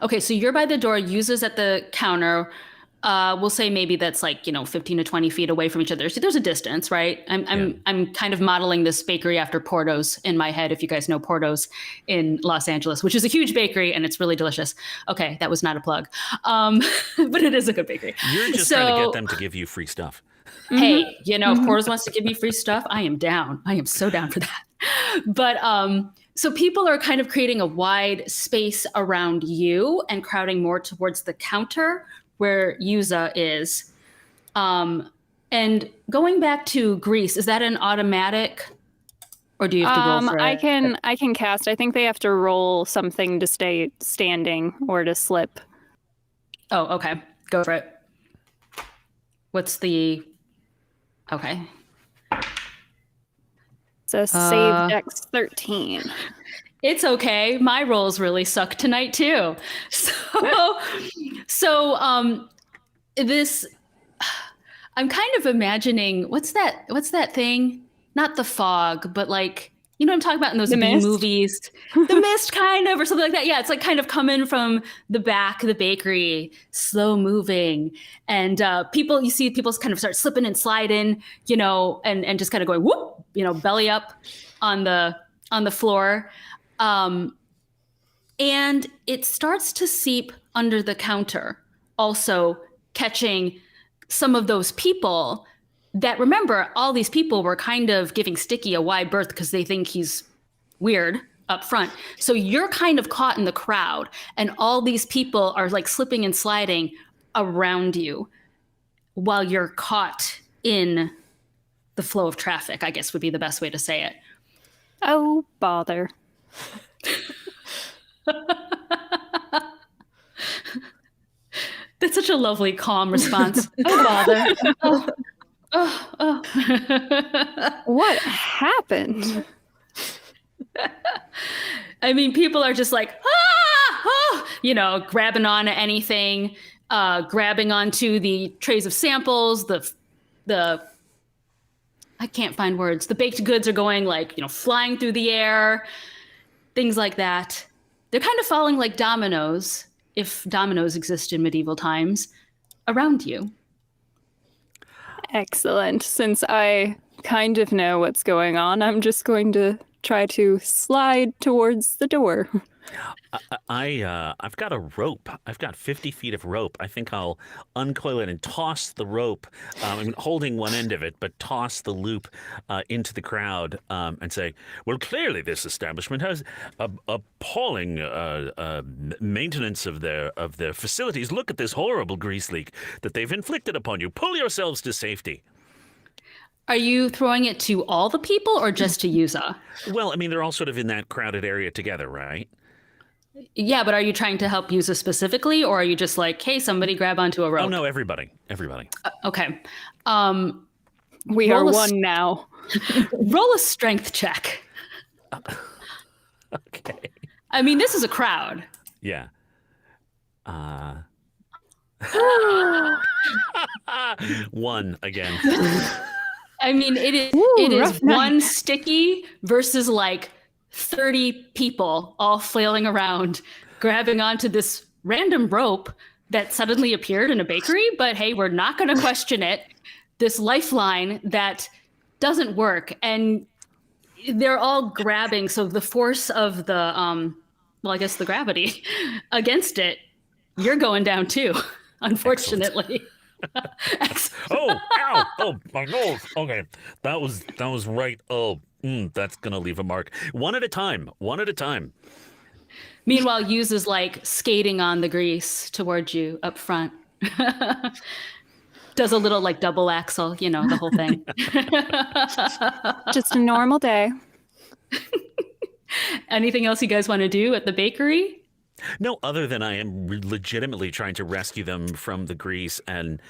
Okay, so you're by the door. Yuza's at the counter. We'll say maybe that's 15 to 20 feet away from each other. So there's a distance, right? I'm kind of modeling this bakery after Porto's in my head. If you guys know Porto's in Los Angeles, which is a huge bakery and it's really delicious. Okay, that was not a plug, but it is a good bakery. You're just trying to get them to give you free stuff. Hey, if Porto's wants to give me free stuff, I am down. I am so down for that. But so people are kind of creating a wide space around you and crowding more towards the counter where Yuza is. And going back to Grease, is that an automatic, or do you have to roll for it? I can cast. I think they have to roll something to stay standing or to slip. Oh, okay. Go for it. What's the... Okay. So save dex 13. It's okay. My rolls really suck tonight too. So this, I'm kind of imagining what's that thing? Not the fog, but what I'm talking about in those B movies, the mist kind of, or something like that. Yeah, it's kind of coming from the back of the bakery, slow moving, and you see people kind of start slipping and sliding, and just kind of going whoop, belly up on the floor. and it starts to seep under the counter, also catching some of those people that, remember, all these people were kind of giving Sticky a wide berth because they think he's weird up front. So you're kind of caught in the crowd, and all these people are like slipping and sliding around you while you're caught in the flow of traffic, I guess would be the best way to say it. Oh, bother. That's such a lovely, calm response. Oh, bother. Oh. What happened? I mean, people are just like, grabbing on to anything, grabbing onto the trays of samples, the I can't find words. The baked goods are going flying through the air, things like that. They're kind of falling like dominoes, if dominoes exist in medieval times, around you. Excellent. Since I kind of know what's going on, I'm just going to try to slide towards the door. I've got a rope. I've got 50 feet of rope. I think I'll uncoil it and toss the rope. Holding one end of it, but toss the loop into the crowd and say, "Well, clearly this establishment has appalling maintenance of their facilities. Look at this horrible grease leak that they've inflicted upon you. Pull yourselves to safety." Are you throwing it to all the people or just to Yuza? Well, they're all sort of in that crowded area together, right? Yeah, but are you trying to help Yuza specifically, or are you just like, hey, somebody grab onto a rope? Oh, no, everybody. Okay. We are one now. Roll a strength check. Okay. This is a crowd. Yeah. One again. It is one Sticky versus like 30 people all flailing around, grabbing onto this random rope that suddenly appeared in a bakery. But hey, we're not going to question it. This lifeline that doesn't work. And they're all grabbing. So the force of the, the gravity against it, you're going down too, unfortunately. Oh, ow! Oh, my nose. Okay, that was right. Oh, that's gonna leave a mark. One at a time. Meanwhile, Yuz is like skating on the grease towards you up front. Does a little like double axle, the whole thing. Just a normal day. Anything else you guys want to do at the bakery? No, other than I am legitimately trying to rescue them from the grease and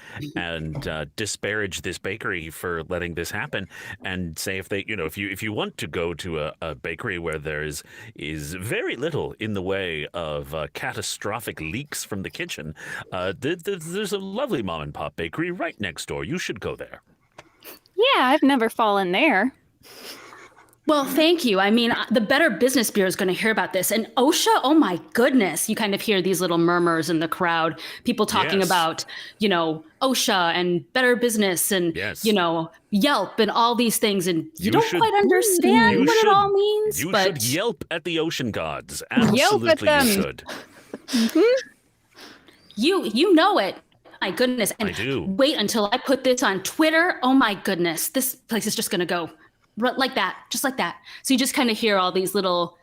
disparage this bakery for letting this happen, and say if they, if you want to go to a bakery where there is very little in the way of catastrophic leaks from the kitchen, there's a lovely mom and pop bakery right next door. You should go there. Yeah, I've never fallen there. Well, thank you. The Better Business Bureau is going to hear about this. And OSHA, oh my goodness, you kind of hear these little murmurs in the crowd, people talking about, OSHA and Better Business and, Yelp and all these things. And you don't quite understand what it all means. You should yelp at the ocean gods. Absolutely, yelp at them. You should. Mm-hmm. You know it. My goodness. And I do. Wait until I put this on Twitter. Oh my goodness. This place is just going to go. Like that, just like that. So you just kind of hear all these little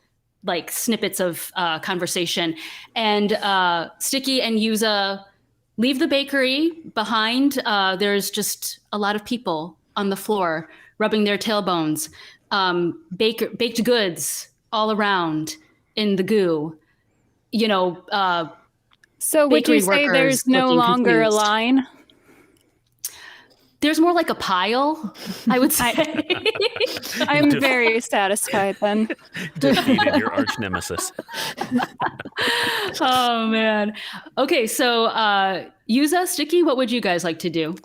like snippets of conversation. And Sticky and Yuza leave the bakery behind. There's just a lot of people on the floor rubbing their tailbones. Baked goods all around in the goo. So would you say there's no longer a line? There's more like a pile, I would say. I'm very satisfied then. Defeated your arch nemesis. Oh, man. Okay, so Yuza, Sticky, what would you guys like to do?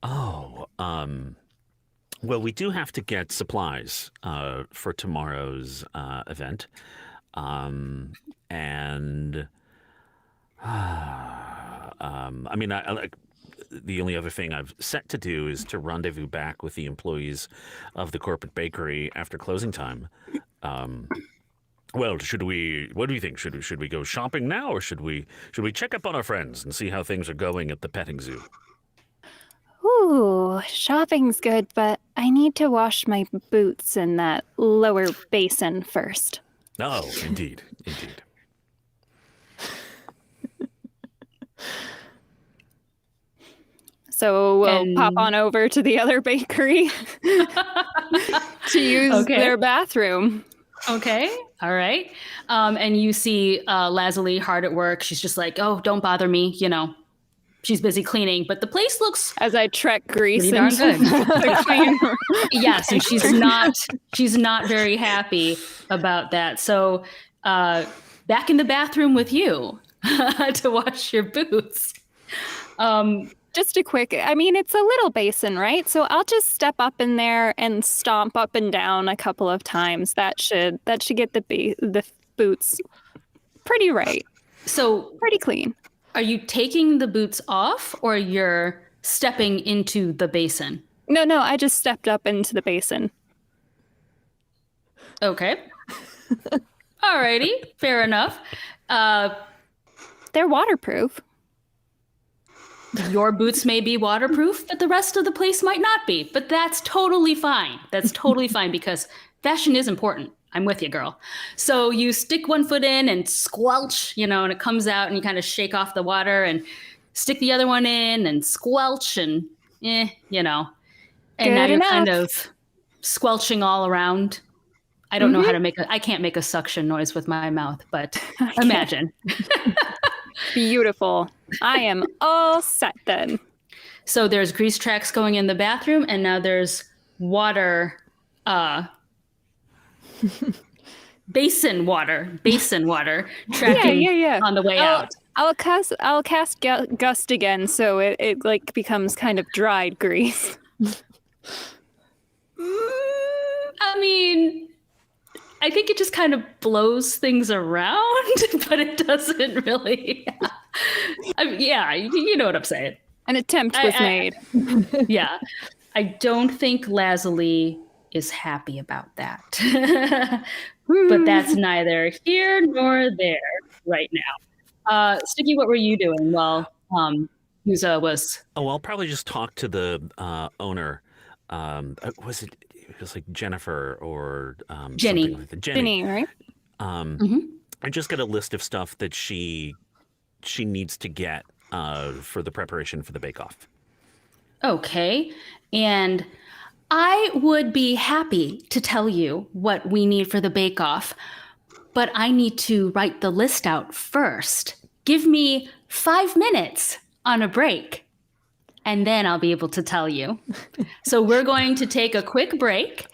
Oh, well, we do have to get supplies for tomorrow's event. The only other thing I've set to do is to rendezvous back with the employees of the corporate bakery after closing time. Well, what do you think? Should we go shopping now, or should we check up on our friends and see how things are going at the petting zoo? Ooh, shopping's good, but I need to wash my boots in that lower basin first. Oh, indeed, indeed. So we'll pop on over to the other bakery to use their bathroom. Okay. All right. And you see Lazuli hard at work. She's just like, oh, don't bother me. She's busy cleaning, but the place looks as I trek grease pretty darn into good. the clean. Yes, and she's not very happy about that. So back in the bathroom with you to wash your boots. Just a quick, it's a little basin, right? So I'll just step up in there and stomp up and down a couple of times. That should get the boots pretty right. So pretty clean. Are you taking the boots off, or you're stepping into the basin? No, I just stepped up into the basin. Okay. Alrighty, fair enough. They're waterproof. Your boots may be waterproof, but the rest of the place might not be. But that's totally fine. That's totally fine, because fashion is important. I'm with you, girl. So you stick one foot in and squelch, and it comes out, and you kind of shake off the water and stick the other one in and squelch, and And Good now you're enough. kind of squelching all around. I don't know how to I can't make a suction noise with my mouth, but imagine. Beautiful. I am all set then. So there's grease tracks going in the bathroom, and now there's water, basin water tracking on the way out. I'll cast gust again, so it like becomes kind of dried grease. I think it just kind of blows things around, but it doesn't really. You know what I'm saying. An attempt was made. Yeah. I don't think Lazuli is happy about that. But that's neither here nor there right now. Sticky, what were you doing while Yuza was... Oh, I'll probably just talk to the owner. It was like Jennifer or Jenny. something like that. Jenny, right? I just got a list of stuff that she needs to get for the preparation for the bake-off. Okay. And I would be happy to tell you what we need for the bake-off, but I need to write the list out first. Give me 5 minutes on a break, and then I'll be able to tell you. So we're going to take a quick break,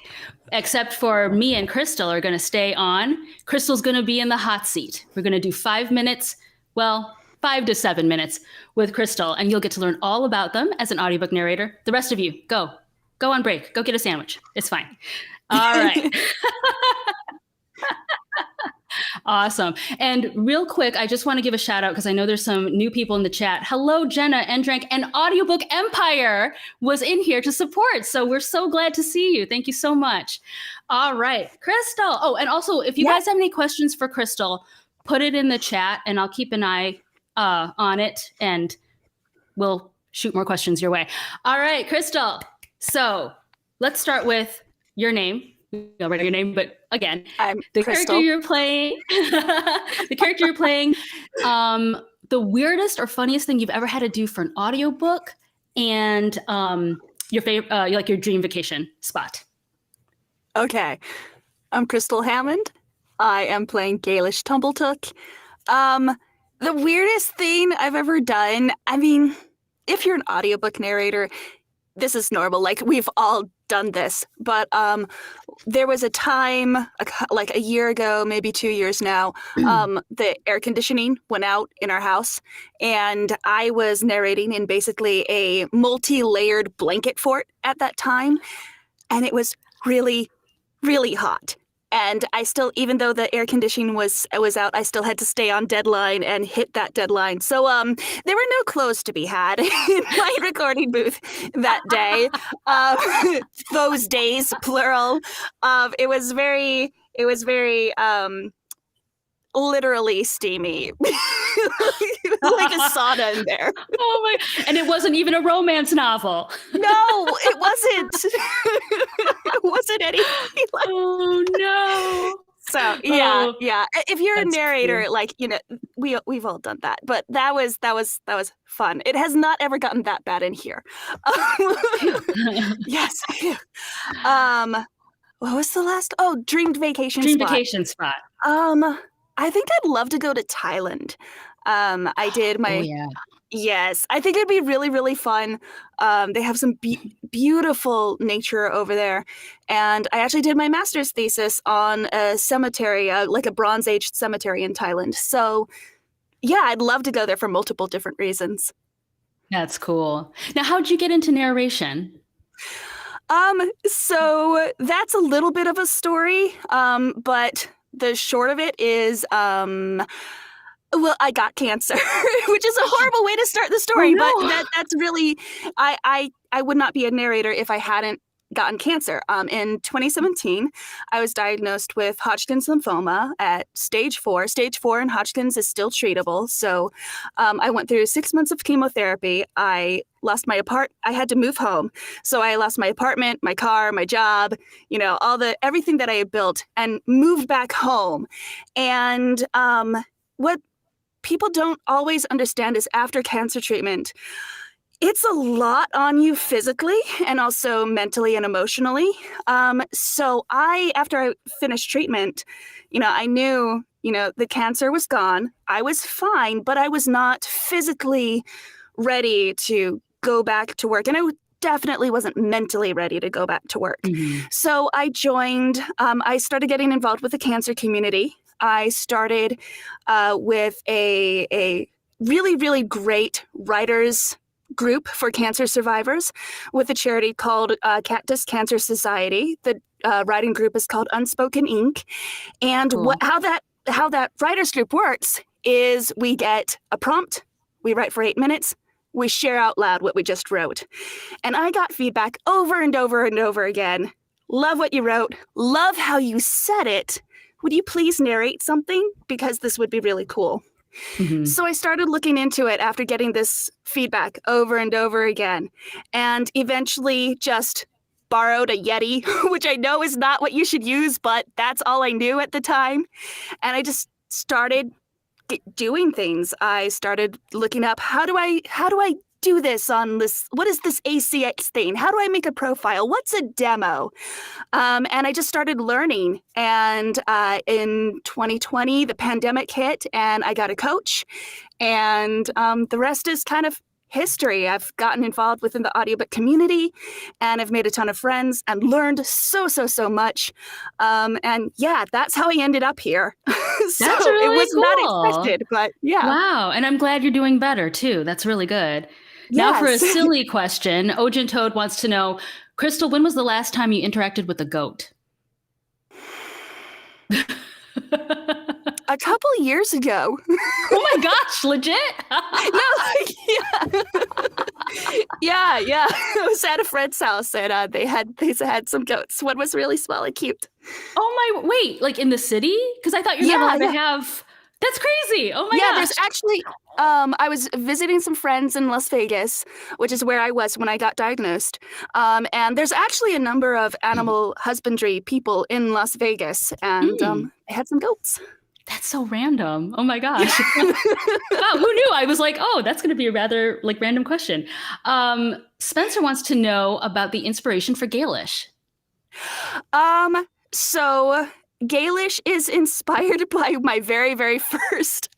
except for me and Crystal are going to stay on. Crystal's going to be in the hot seat. We're going to do 5 minutes, 5 to 7 minutes with Crystal, and you'll get to learn all about them as an audiobook narrator. The rest of you, go on break. Go get a sandwich. It's fine. All right. Awesome. And real quick, I just want to give a shout out because I know there's some new people in the chat. Hello, Jenna, Endrank, and Audiobook Empire was in here to support. So we're so glad to see you. Thank you so much. All right, Crystal. Oh, and also, if you guys have any questions for Crystal, put it in the chat and I'll keep an eye on it and we'll shoot more questions your way. All right, Crystal. So let's start with your name. I'll write your name, but again, I'm the Crystal. character you're playing, the weirdest or funniest thing you've ever had to do for an audiobook, and your favorite, like your dream vacation spot. Okay. I'm Crystal Hammond. I am playing Gaelish Tumbletook. The weirdest thing I've ever done, if you're an audiobook narrator, this is normal. Like, we've all done this. But there was a time, like a year ago, maybe 2 years now, the air conditioning went out in our house. And I was narrating in basically a multi-layered blanket fort at that time. And it was really, really hot. And I still, even though the air conditioning was out, I still had to stay on deadline and hit that deadline. So there were no clothes to be had in my recording booth that day. Those days, plural. It was very literally steamy. Like a sauna in there. Oh my! And it wasn't even a romance novel. No, it wasn't. It wasn't anything like. Oh no! So yeah, Oh, yeah. If you're a that's narrator, cute. like we've all done that. But that was fun. It has not ever gotten that bad in here. Yes. What was the last? Oh, dreamed vacation Dream spot. vacation spot. I think I'd love to go to Thailand. I did my Oh yeah. Yes, I think it'd be really, really fun. They have some beautiful nature over there. And I actually did my master's thesis on a cemetery, like a Bronze Age cemetery in Thailand. So, yeah, I'd love to go there for multiple different reasons. That's cool. Now, how'd you get into narration? So that's a little bit of a story, but the short of it is, well, I got cancer, which is a horrible way to start the story, no. but that's really, I would not be a narrator if I hadn't gotten cancer. In 2017, I was diagnosed with Hodgkin's lymphoma at stage 4. Stage 4 in Hodgkin's is still treatable. So I went through 6 months of chemotherapy. I lost my I had to move home. So I lost my apartment, my car, my job, everything that I had built, and moved back home. And what people don't always understand is after cancer treatment, it's a lot on you physically and also mentally and emotionally. So after I finished treatment, I knew, the cancer was gone. I was fine, but I was not physically ready to go back to work. And I definitely wasn't mentally ready to go back to work. Mm-hmm. So I joined, I started getting involved with the cancer community. I started with a really, really great writers group for cancer survivors with a charity called Cactus Cancer Society. The writing group is called Unspoken Ink. And Cool. how that writers group works is we get a prompt, we write for 8 minutes, we share out loud what we just wrote. And I got feedback over and over and over again. Love what you wrote. Love how you said it. Would you please narrate something? Because this would be really cool. Mm-hmm. So I started looking into it after getting this feedback over and over again, and eventually just borrowed a Yeti, which I know is not what you should use, but that's all I knew at the time. And I just started doing things. I started looking up, how do I do this on this? What is this ACX thing? How do I make a profile? What's a demo? And I just started learning. And in 2020, the pandemic hit and I got a coach. And the rest is kind of history. I've gotten involved within the audiobook community and I've made a ton of friends and learned so much. And yeah, that's how I ended up here. So That's really it was cool. not expected, but yeah. Wow. And I'm glad you're doing better too. That's really good. Now for a Yes. silly question, Ojin Toad wants to know, Crystal, when was the last time you interacted with a goat? A couple years ago. Oh my gosh, legit? Yeah. I was at a friend's house and they had some goats. One was really small and cute. Oh my, wait, like in the city? Because I thought you're not allowed to have, that's crazy. Oh my gosh. There's actually, I was visiting some friends in Las Vegas, which is where I was when I got diagnosed. And there's actually a number of animal husbandry people in Las Vegas and they had some goats. That's so random. Oh my gosh. Wow, who knew? I was like, oh, that's going to be a rather random question. Spencer wants to know about the inspiration for Gaelish. So Gaelish is inspired by my very, very first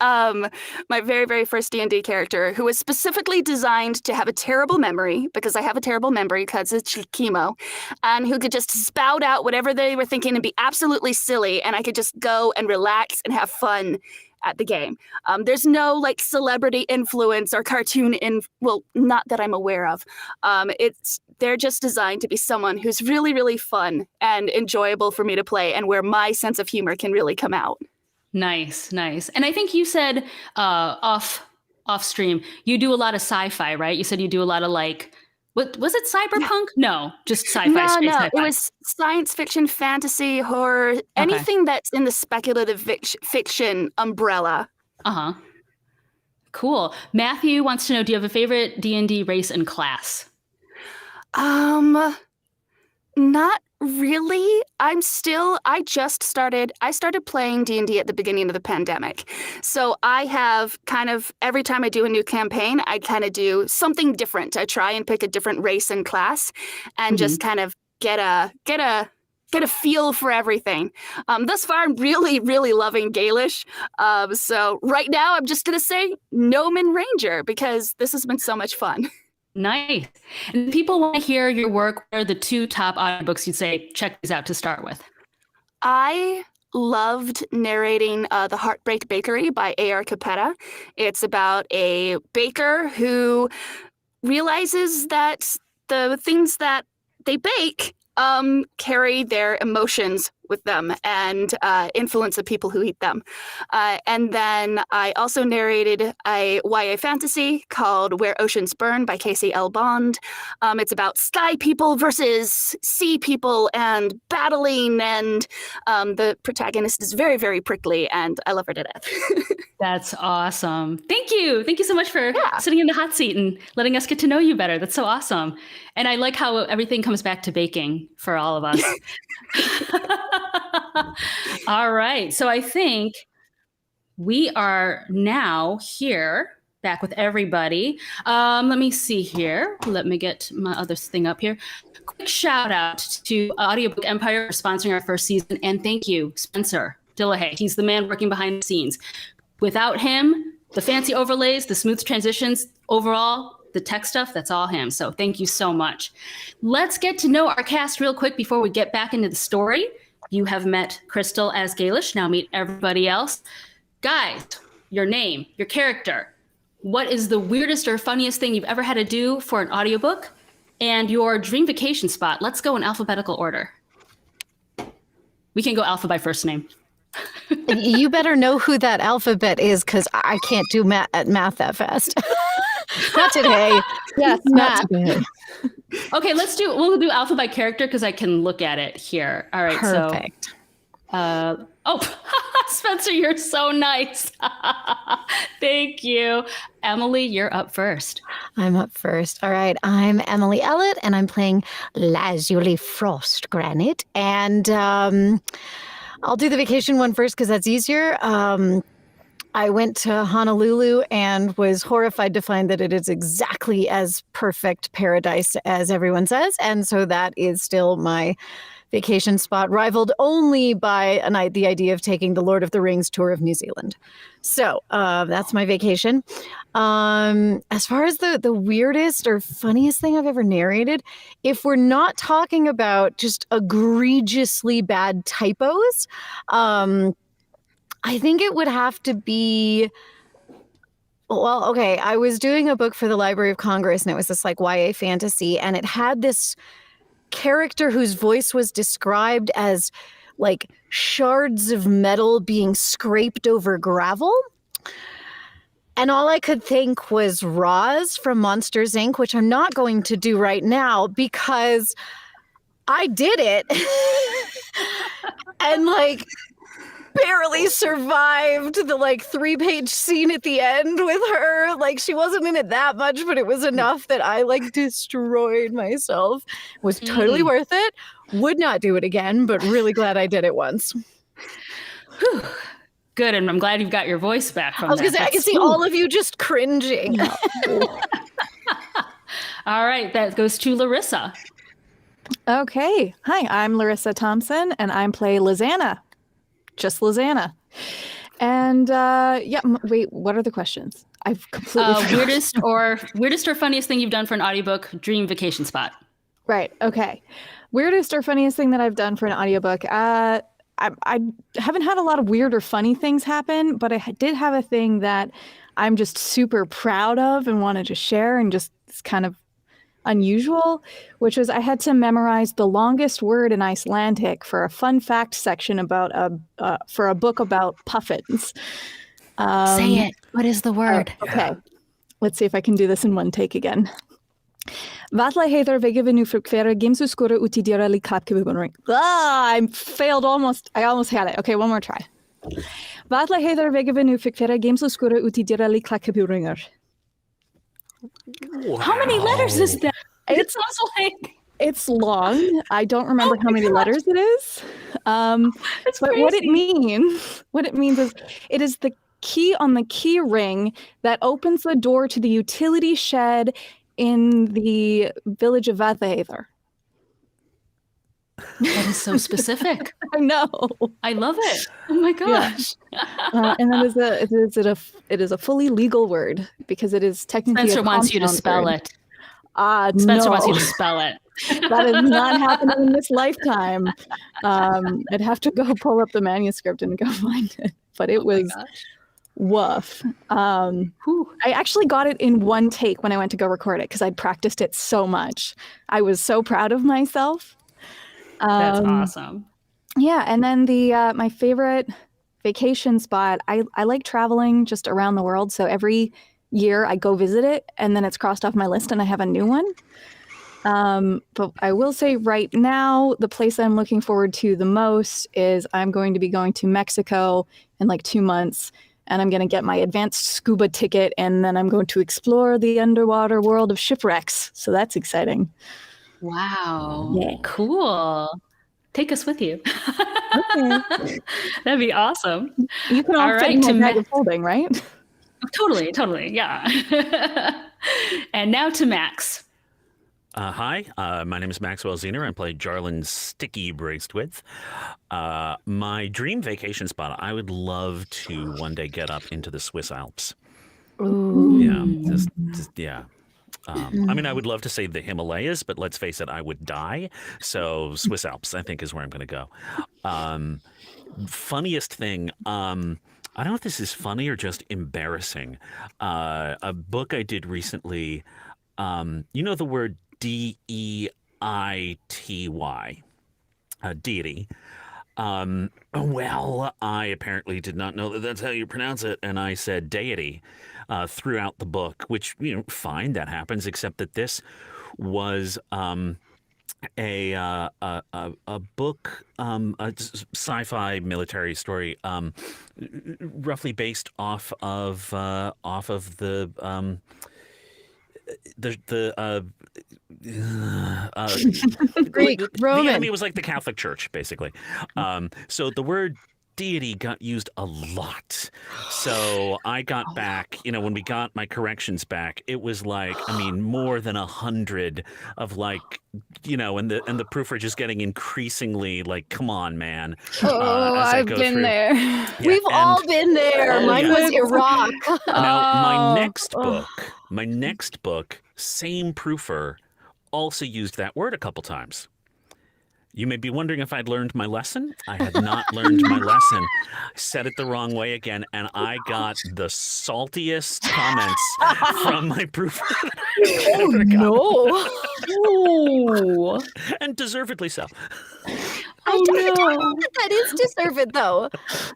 D&D character, who was specifically designed to have a terrible memory, because I have a terrible memory because it's chemo, and who could just spout out whatever they were thinking and be absolutely silly, and I could just go and relax and have fun at the game. There's no celebrity influence or cartoon not that I'm aware of. They're just designed to be someone who's really, really fun and enjoyable for me to play, and where my sense of humor can really come out. Nice. And I think you said off stream, you do a lot of sci-fi, right? You said you do a lot of What was it? Cyberpunk? No, just sci-fi. No, Straight no, sci-fi. it was science fiction, fantasy, horror, anything that's in the speculative fiction umbrella. Uh-huh. Cool. Matthew wants to know, do you have a favorite D&D race and class? Not really. I started playing D&D at the beginning of the pandemic. So I have kind of, every time I do a new campaign, I kind of do something different. I try and pick a different race and class and just kind of get a feel for everything. Thus far, I'm really, really loving Gaelish. So right now, I'm just going to say Gnomon Ranger because this has been so much fun. Nice. And people want to hear your work. What are the 2 top audiobooks you'd say, check these out to start with? I loved narrating The Heartbreak Bakery by A.R. Capetta. It's about a baker who realizes that the things that they bake carry their emotions with them and influence the people who eat them. And then I also narrated a YA fantasy called Where Oceans Burn by Casey L. Bond. It's about sky people versus sea people and battling, and the protagonist is very, very prickly, and I love her to death. That's awesome. Thank you. Thank you so much for sitting in the hot seat and letting us get to know you better. That's so awesome. And I like how everything comes back to baking for all of us. All right. So I think we are now here back with everybody. Let me see here. Let me get my other thing up here. Quick shout out to Audiobook Empire for sponsoring our first season. And thank you, Spencer Dillahay. He's the man working behind the scenes. Without him, the fancy overlays, the smooth transitions, overall, the tech stuff, that's all him. So thank you so much. Let's get to know our cast real quick before we get back into the story. You have met Crystal as Gaelish. Now meet everybody else. Guys, your name, your character. What is the weirdest or funniest thing you've ever had to do for an audiobook? And your dream vacation spot. Let's go in alphabetical order. We can go alpha by first name. You better know who that alphabet is, because I can't do math that fast. Not today. Yes, Not Matt. today. Okay, we'll do alpha by character because I can look at it here. All right, Perfect. So Spencer, you're so nice. Thank you. Emily, you're up first. I'm up first. All right. I'm Emily Ellett, and I'm playing Lazuli Frost Granite. And I'll do the vacation one first because that's easier. I went to Honolulu and was horrified to find that it is exactly as perfect paradise as everyone says. And so that is still my vacation spot, rivaled only by the idea of taking the Lord of the Rings tour of New Zealand. So that's my vacation. As far as the weirdest or funniest thing I've ever narrated, if we're not talking about just egregiously bad typos, I think it would have to be, well, okay, I was doing a book for the Library of Congress, and it was this like YA fantasy, and it had this character whose voice was described as like shards of metal being scraped over gravel. And all I could think was Roz from Monsters, Inc., which I'm not going to do right now because I did it and like barely survived the like 3-page scene at the end with her. Like she wasn't in it that much, but it was enough that I like destroyed myself. It was totally worth it. Would not do it again, but really glad I did it once. Whew. Good, and I'm glad you've got your voice back from I was going to say, I can see all of you just cringing. All right, that goes to Larissa. Okay. Hi, I'm Larissa Thompson, and I play Lizanna. Just Lizanna. And wait, what are the questions? I've completely forgot. weirdest or funniest thing you've done for an audiobook, dream vacation spot. Right. Okay. Weirdest or funniest thing that I've done for an audiobook. I haven't had a lot of weird or funny things happen, but I did have a thing that I'm just super proud of and wanted to share, and just it's kind of unusual, which was I had to memorize the longest word in Icelandic for a fun fact section about for a book about puffins. Say it. What is the word? Okay. Let's see if I can do this in one take again. Vatla heter vege venu frukvera gimsu skura uti dirali kapkibunring. I failed almost. I almost had it. Okay, one more try. Vatla heter vege venu frukvera gimsu skura uti dirali klakiburinger. How many letters is that? It sounds like It's long. I don't remember how many letters it is. it's But crazy. what it means is it is the key on the key ring that opens the door to the utility shed in the village of Vathahether. That is so specific. I know. I love it. Oh my gosh. And that it is a fully legal word because it is technically Spencer a wants you to compound spell word. it. Spencer No. wants you to spell it. That is not happening in this lifetime. I'd have to go pull up the manuscript and go find it. But it was woof. I actually got it in one take when I went to go record it because I'd practiced it so much. I was so proud of myself. That's awesome. Yeah, and then the my favorite vacation spot, I like traveling just around the world. So every year I go visit it and then it's crossed off my list and I have a new one. But I will say right now, the place I'm looking forward to the most is I'm going to be going to Mexico in like 2 months, and I'm going to get my advanced scuba ticket, and then I'm going to explore the underwater world of shipwrecks. So that's exciting. Wow. Yeah. Cool. Take us with you. Okay. That'd be awesome. You can all All fit in right, my bag of holding, right? Totally. Yeah. And now to Max. Hi, my name is Maxwell Zener. I play Jarlin Sticky Braced With. My dream vacation spot, I would love to one day get up into the Swiss Alps. Ooh. Yeah, yeah. I mean, I would love to say the Himalayas, but let's face it, I would die. So Swiss Alps, I think, is where I'm going to go. Funniest thing, I don't know if this is funny or just embarrassing. A book I did recently, you know the word deity, deity. Well, I apparently did not know that that's how you pronounce it, and I said deity throughout the book, which, you know, fine, that happens, except that this was a book, a sci-fi military story, roughly based off of the Greek, Roman. The enemy was like the Catholic Church, basically. So the word deity got used a lot. So I got back, you know, when we got my corrections back, it was like, I mean, more than 100 of like, you know, and the proofreader just getting increasingly like, come on, man. I've been there. Yeah, We've all been there. Oh, Mine yeah. was Iraq. Now, my next book, same proofer, also used that word a couple times. You may be wondering if I'd learned my lesson. I had not learned my lesson. I said it the wrong way again, and I got the saltiest comments from my proofer. Oh, no. Oh. And deservedly so. I don't know that is deserved, though.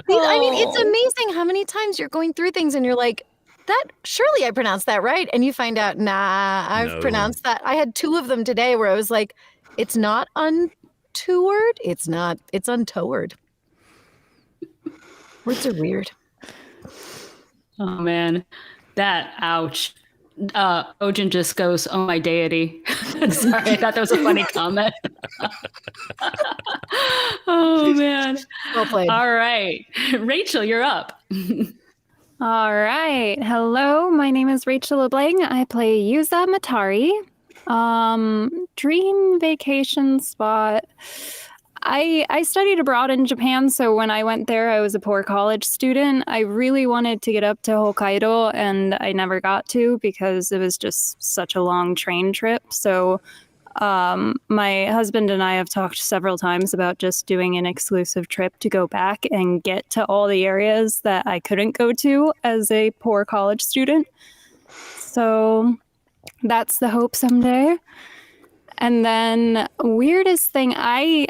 I mean, it's amazing how many times you're going through things and you're like, that surely I pronounced that right. And you find out, nah, I've pronounced that. I had 2 of them today where I was like, it's not untoward. It's untoward. Words are weird. Oh man, ouch. Ojin just goes, oh my deity. Sorry, I thought that was a funny comment. Oh man. Well played. All right. Rachel, you're up. All right. Hello, my name is Rachel LeBlanc. I play Yuza Matari. Dream vacation spot. I studied abroad in Japan, so when I went there, I was a poor college student. I really wanted to get up to Hokkaido, and I never got to because it was just such a long train trip. So my husband and I have talked several times about just doing an exclusive trip to go back and get to all the areas that I couldn't go to as a poor college student. So that's the hope someday. And then weirdest thing, I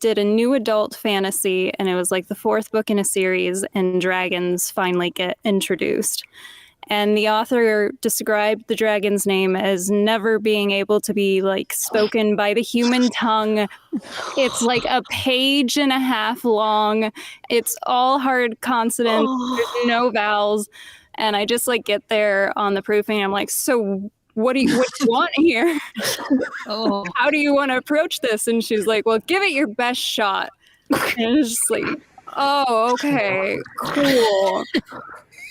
did a new adult fantasy, and it was like the 4th book in a series, and dragons finally get introduced. and the author described the dragon's name as never being able to be like spoken by the human tongue. It's like a page and a half long. It's all hard consonants. There's no vowels. And I just like get there on the proofing. I'm like, so what do you want here? Oh, How do you want to approach this? And she's like, well, give it your best shot. And it's just like, oh, okay, cool.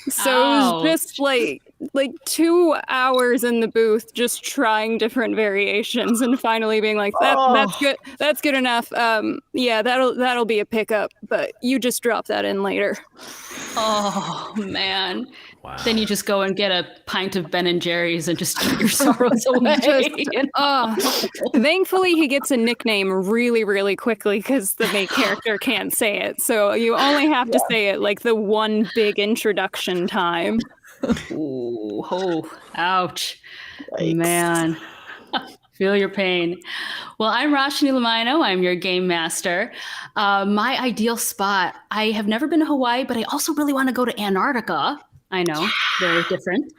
So it was just like 2 hours in the booth just trying different variations and finally being like, that's good enough. Yeah, that'll be a pickup, but you just drop that in later. oh man. Wow. Then you just go and get a pint of Ben and Jerry's and just keep your sorrows away. Thankfully, he gets a nickname really, really quickly because the main character can't say it. So you only have to say it like the one big introduction time. Ooh, oh, ouch. Man. Feel your pain. Well, I'm Roshni Lamino. I'm your game master. My ideal spot, I have never been to Hawaii, but I also really want to go to Antarctica. I know, very different.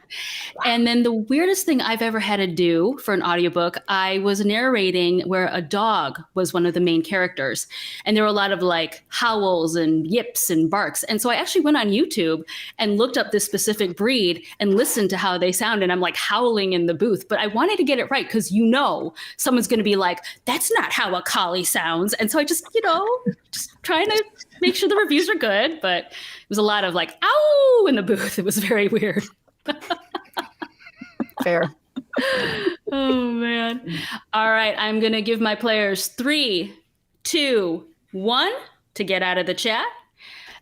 And then the weirdest thing I've ever had to do for an audiobook, I was narrating where a dog was one of the main characters. And there were a lot of like howls and yips and barks. And so I actually went on YouTube and looked up this specific breed and listened to how they sound. And I'm like howling in the booth. But I wanted to get it right because someone's going to be like, that's not how a collie sounds. And so I just, just trying to make sure the reviews are good. But it was a lot of like, ow, in the booth. It was very weird. Fair. Oh, man. All right. I'm going to give my players 3, 2, 1 to get out of the chat.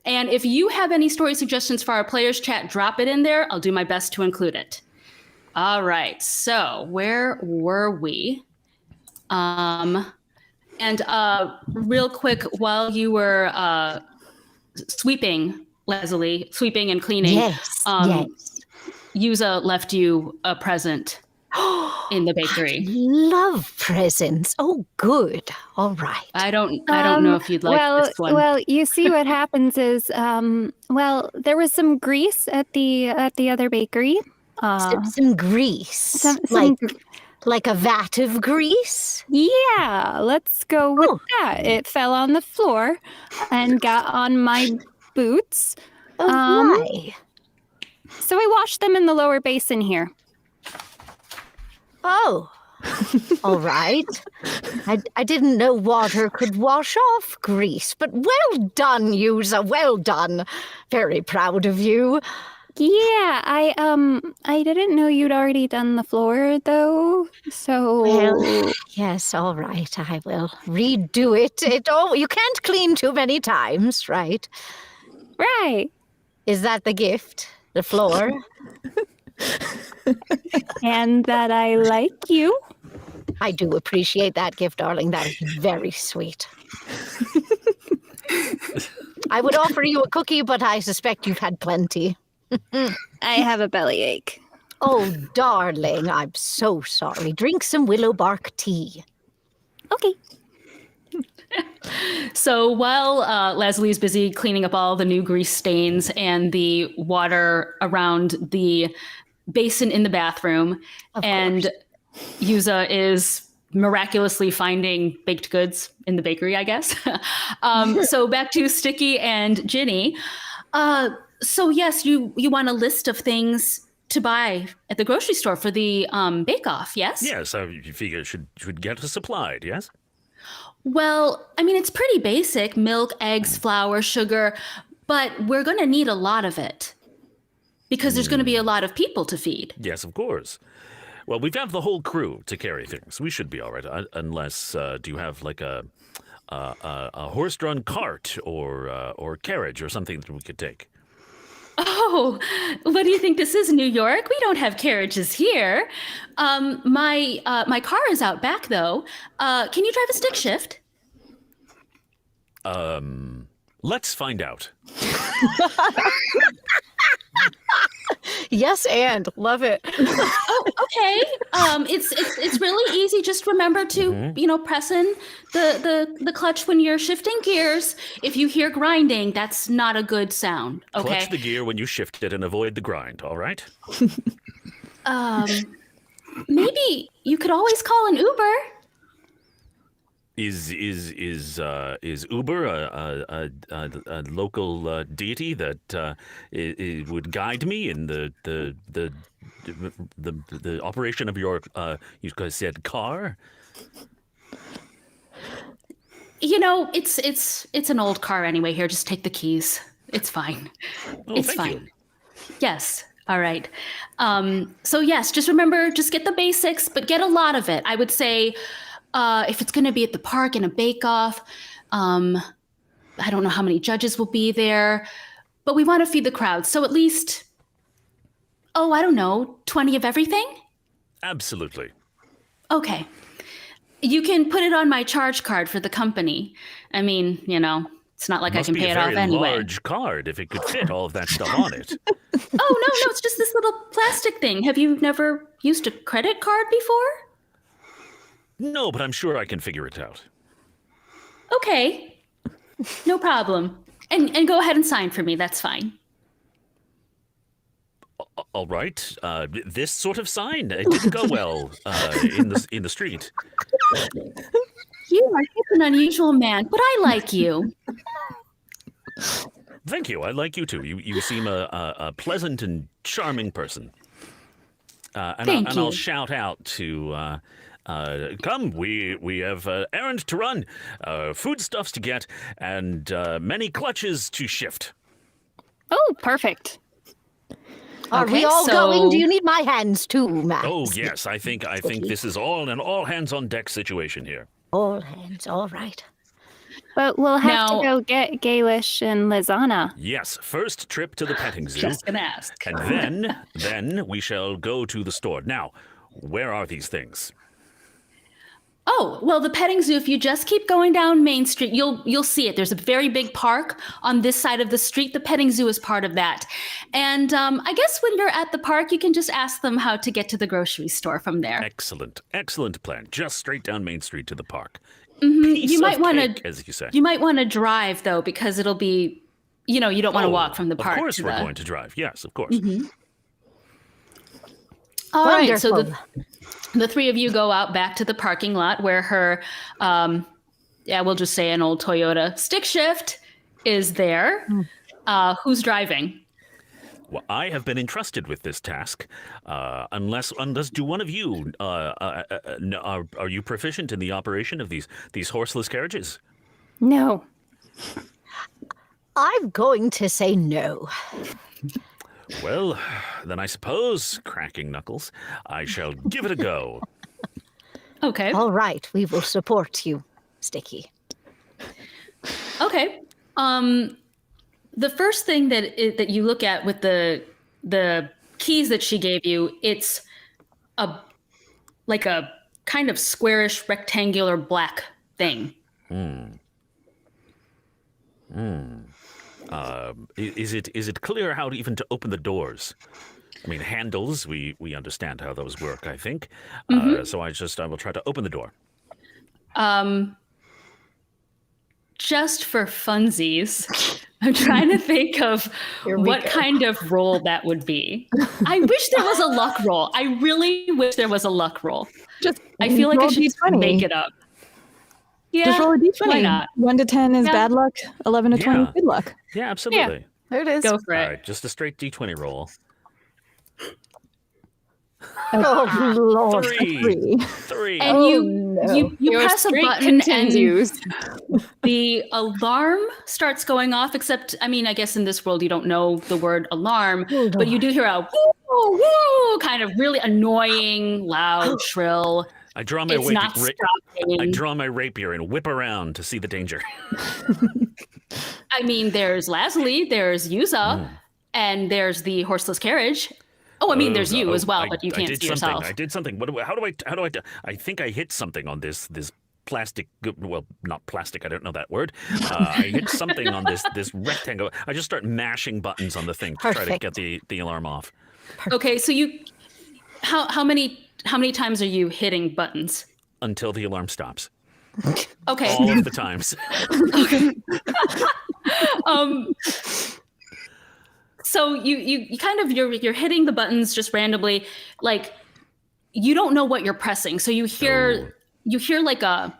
And if you have any story suggestions for our players chat, drop it in there. I'll do my best to include it. All right. So where were we? And real quick, while you were sweeping, Leslie, sweeping and cleaning, Yes. Yuza left you a present in the bakery. Love presents. Oh, good. All right. I don't know if you'd like this one. Well, you see what happens is, there was some grease at the other bakery. Some grease. Like a vat of grease? Yeah, let's go with that. It fell on the floor and got on my boots. Why? So I washed them in the lower basin here. Oh, all right. I didn't know water could wash off grease, but well done, Yuza, well done. Very proud of you. Yeah, I didn't know you'd already done the floor though. So Well, yes, all right. I will redo it. You can't clean too many times, right? right. Is that the gift? The floor? And that I like you. I do appreciate that gift, darling. That is very sweet. I would offer you a cookie, but I suspect you've had plenty. I have a bellyache. Oh, darling, I'm so sorry. Drink some willow bark tea. Okay. So while Leslie's busy cleaning up all the new grease stains and the water around the basin in the bathroom, and Yuza is miraculously finding baked goods in the bakery, I guess. So back to Sticky and Ginny. So yes, you want a list of things to buy at the grocery store for the bake-off, yes? Yes, you figure should get us supplied, yes? Well, I mean, it's pretty basic. Milk, eggs, flour, sugar. But we're going to need a lot of it. Because there's going to be a lot of people to feed. Yes, of course. Well, we've got the whole crew to carry things. We should be all right, unless do you have like a horse-drawn cart or carriage or something that we could take? Oh, what do you think this is, New York? We don't have carriages here. My car is out back, though. Can you drive a stick shift? Let's find out. Yes, and love it. Oh, okay. It's really easy. Just remember to, press in the clutch when you're shifting gears. If you hear grinding, that's not a good sound. Okay. Clutch the gear when you shift it and avoid the grind. All right. Maybe you could always call an Uber. Is Uber a local deity that would guide me in the operation of your you guys said car? It's an old car anyway. Here, just take the keys. It's fine. Oh, It's thank fine. you. Yes. All right. So yes, just remember, just get the basics, but get a lot of it. I would say, if it's going to be at the park in a bake-off, I don't know how many judges will be there, but we want to feed the crowd. So at least, I don't know, 20 of everything? Absolutely. Okay. You can put it on my charge card for the company. I mean, it's not like I Must can be pay a it off very anyway. large card if it could fit all of that stuff on it. Oh, no, it's just this little plastic thing. Have you never used a credit card before? No, but I'm sure I can figure it out. Okay. No problem. And go ahead and sign for me. That's fine. All right. This sort of sign, it didn't go well in the street. You are such an unusual man, but I like you. Thank you. I like you too. You seem a pleasant and charming person. Thank you. I'll shout out to come. We have errand to run, foodstuffs to get, and many clutches to shift. Oh, perfect. Are we Okay, all so- going? Do you need my hands too, Max? Oh yes, I think this is all an all hands on deck situation here. All hands, all right. But we'll have Now- to go get Gaelish and Lizana. Yes, first trip to the petting zoo, Just gonna ask. and then we shall go to the store. Now, where are these things? Oh, well, the petting zoo, if you just keep going down Main Street, you'll see it. There's a very big park on this side of the street. The petting zoo is part of that. And I guess when you're at the park, you can just ask them how to get to the grocery store from there. Excellent plan. Just straight down Main Street to the park. You Piece might of want cake, to as you say. You might want to drive though, because it'll be, you don't want to walk from the park. Of course, to we're the... going to drive. Yes, of course. All right, so Wonderful. the three of you go out back to the parking lot where her, we'll just say an old Toyota stick shift is there. Who's driving? Well, I have been entrusted with this task. Unless do one of you are you proficient in the operation of these horseless carriages? No. I'm going to say no. Well, then I suppose, cracking knuckles, I shall give it a go. Okay. All right, we will support you, Sticky. Okay. The first thing that you look at with the keys that she gave you, it's a kind of squarish rectangular black thing. Is it clear how even to open the doors? I mean, handles, we understand how those work, I think. So I will try to open the door. Just for funsies, I'm trying to think of what kind of roll that would be. I wish there was a luck roll. I really wish there was a luck roll. Just I feel like I roll should just D20. make it up. Yeah, Just roll a d20. why not? 1 to 10 is Yeah. bad luck. 11 to 20 Yeah. is good luck. Yeah, absolutely. There it is. Go for All it. right, just a straight D20 roll. Oh, Lord. Three. And Oh, you no. you Your press a streak button continues. and the alarm starts going off. Except, I mean, I guess in this world you don't know the word alarm, but you do hear a woo woo, kind of really annoying, loud, shrill. I draw my It's not I stopping. draw my rapier and whip around to see the danger. I mean, there's Leslie, there's Yuza, and there's the horseless carriage. Oh, I mean, there's you as well, but you can't see yourself. I did something. How do I? I think I hit something on this plastic. Well, not plastic. I don't know that word. I hit something on this rectangle. I just start mashing buttons on the thing to try to Perfect. get the alarm off. Okay, so how many times are you hitting buttons? Until the alarm stops. Okay. All of the times. So you kind of you're hitting the buttons just randomly, like you don't know what you're pressing. So you hear like a,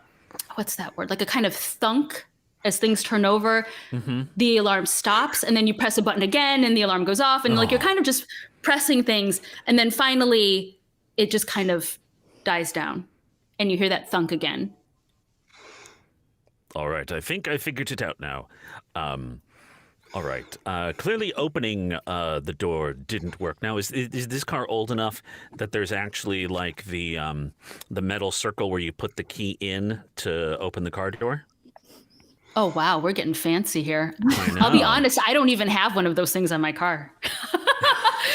what's that word? Like a kind of thunk as things turn over. The alarm stops, and then you press a button again, and the alarm goes off, and like you're kind of just pressing things, and then finally it just kind of dies down, and you hear that thunk again. All right, I think I figured it out now. All right. Clearly, opening the door didn't work. Now, is this car old enough that there's actually like the metal circle where you put the key in to open the car door? Oh wow, we're getting fancy here. I know. I'll be honest, I don't even have one of those things on my car.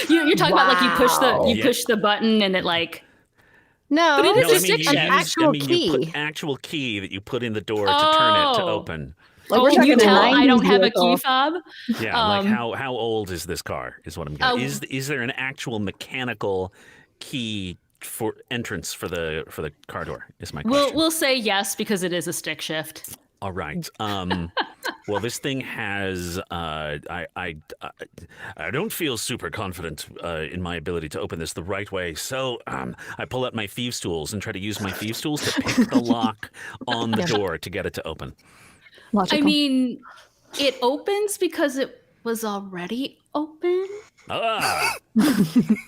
You're talking about like you push the button and it like. No, But it is No, a I mean, stick you an shift. actual you key. put actual key that you put in the door to turn it to Oh. open. Like, Oh, we're can you talking a tell I 90s don't have a vehicle. key fob? Yeah, like how old is this car? Is what I'm getting. Is there an actual mechanical key for entrance for the car door? Is my question. We'll say yes because it is a stick shift. All right. Well, this thing has. I don't feel super confident in my ability to open this the right way. So I pull out my thieves' tools and try to use my thieves' tools to pick the lock on the door to get it to open. Logical. I mean, it opens because it was already open,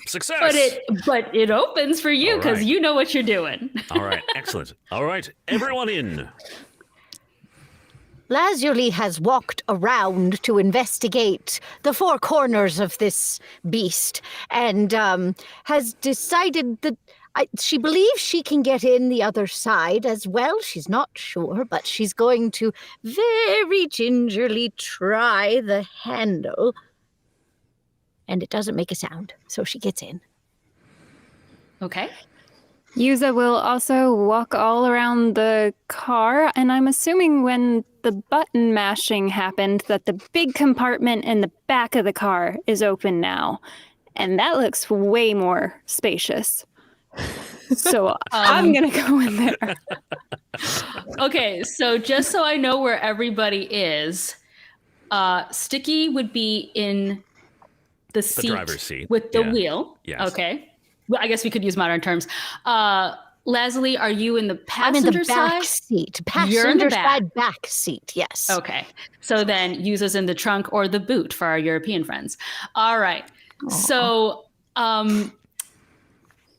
Success. but it opens for you All because right. you know what you're doing. All right. Excellent. All right. Everyone in. Lazuli has walked around to investigate the four corners of this beast and has decided that she believes she can get in the other side as well. She's not sure, but she's going to very gingerly try the handle. And it doesn't make a sound, so she gets in. Okay. Yuza will also walk all around the car, and I'm assuming when the button mashing happened that the big compartment in the back of the car is open now. And that looks way more spacious. So I'm going to go in there. Okay, so just so I know where everybody is, Sticky would be in the seat, driver's seat, with the yeah. wheel. Yes. Okay. Well, I guess we could use modern terms. Leslie, are you in the I'm in passenger the back side? seat. You're in the Passenger back. side back seat, yes. Okay. So then Yuza's in the trunk or the boot for our European friends. All right. So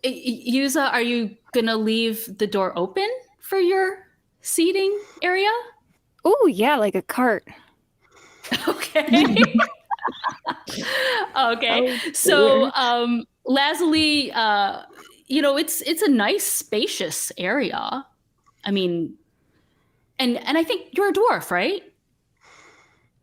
Yuza, are you going to leave the door open for your seating area? Oh, yeah, like a cart. Okay. Okay. So Lazuli, it's a nice spacious area. I mean, and I think you're a dwarf, right?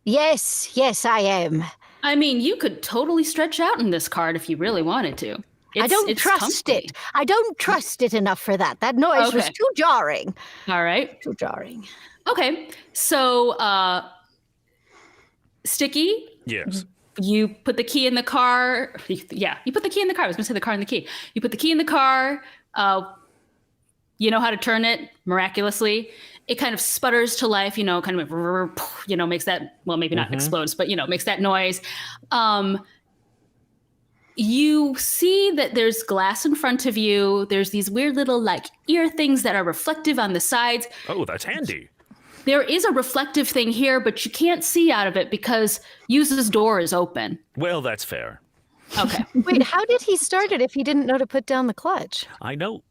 Yes, I am. I mean, you could totally stretch out in this cart if you really wanted to. I don't it's trust comfy. it. I don't trust it enough for that. That noise was Okay. too jarring. All right. Too jarring. Okay. So Sticky, Yes. you put the key in the car. Yeah, you put the key in the car. I was going to say the car and the key. You put the key in the car. You know how to turn it miraculously. It kind of sputters to life, kind of, makes that, well, maybe not explodes, but, makes that noise. You see that there's glass in front of you. There's these weird little like ear things that are reflective on the sides. Oh, that's handy. There is a reflective thing here, but you can't see out of it because Yuza's door is open. Well, that's fair. Okay. Wait, how did he start it if he didn't know to put down the clutch? I know.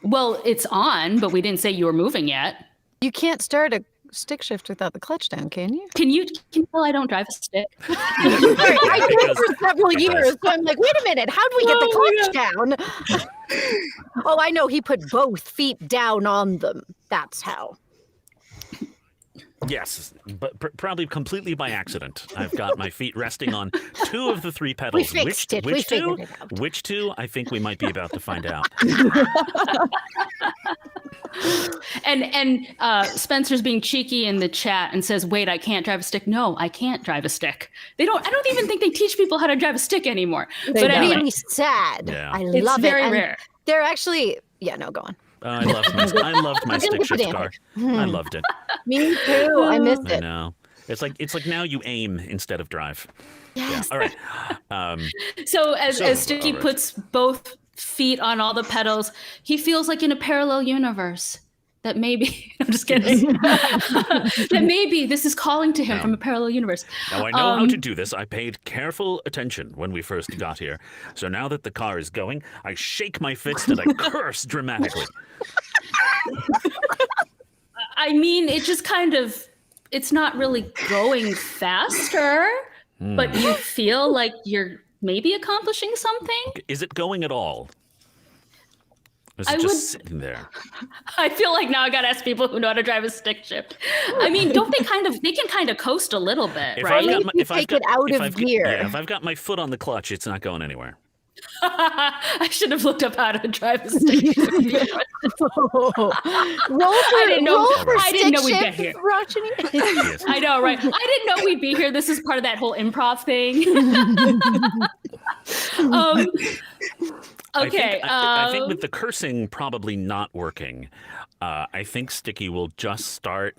Well, it's on, but we didn't say you were moving yet. You can't start a stick shift without the clutch down, can you? Can you tell I don't drive a stick? Sorry, I did because- for several years, so I'm like, wait a minute, how do we get the clutch down? Oh, I know, he put both feet down on them. That's how. Yes, but probably completely by accident. I've got my feet resting on 2 of the 3 pedals. We fixed it. We figured it out. Which 2? I think we might be about to find out. And Spencer's being cheeky in the chat and says, "Wait, I can't drive a stick." No, I can't drive a stick. I don't even think they teach people how to drive a stick anymore. It's But anyway, really sad. Yeah. I it's love very it. And rare. they're actually, no, go on. I loved my stick shift car. I loved it. Me too. I missed I it. know. It's like now you aim instead of drive. Yes. Yeah. All right. So as Sticky all right. puts both feet on all the pedals, he feels like in a parallel universe. That maybe I'm just kidding. That maybe this is calling to him from a parallel universe. Now I know how to do this. I paid careful attention when we first got here. So now that the car is going, I shake my fist and I curse dramatically. I mean, it just it's not really going faster, but you feel like you're maybe accomplishing something. Is it going at all? Or is it just sitting there? I feel like now I gotta ask people who know how to drive a stick shift. I mean, don't they can kind of coast a little bit, right? Take it out of gear. Yeah, if I've got my foot on the clutch, it's not going anywhere. I should have looked up how to drive a stick shift. I didn't know we'd get here. Yes. I know, right? I didn't know we'd be here. This is part of that whole improv thing. Okay. I think with the cursing probably not working, I think Sticky will just start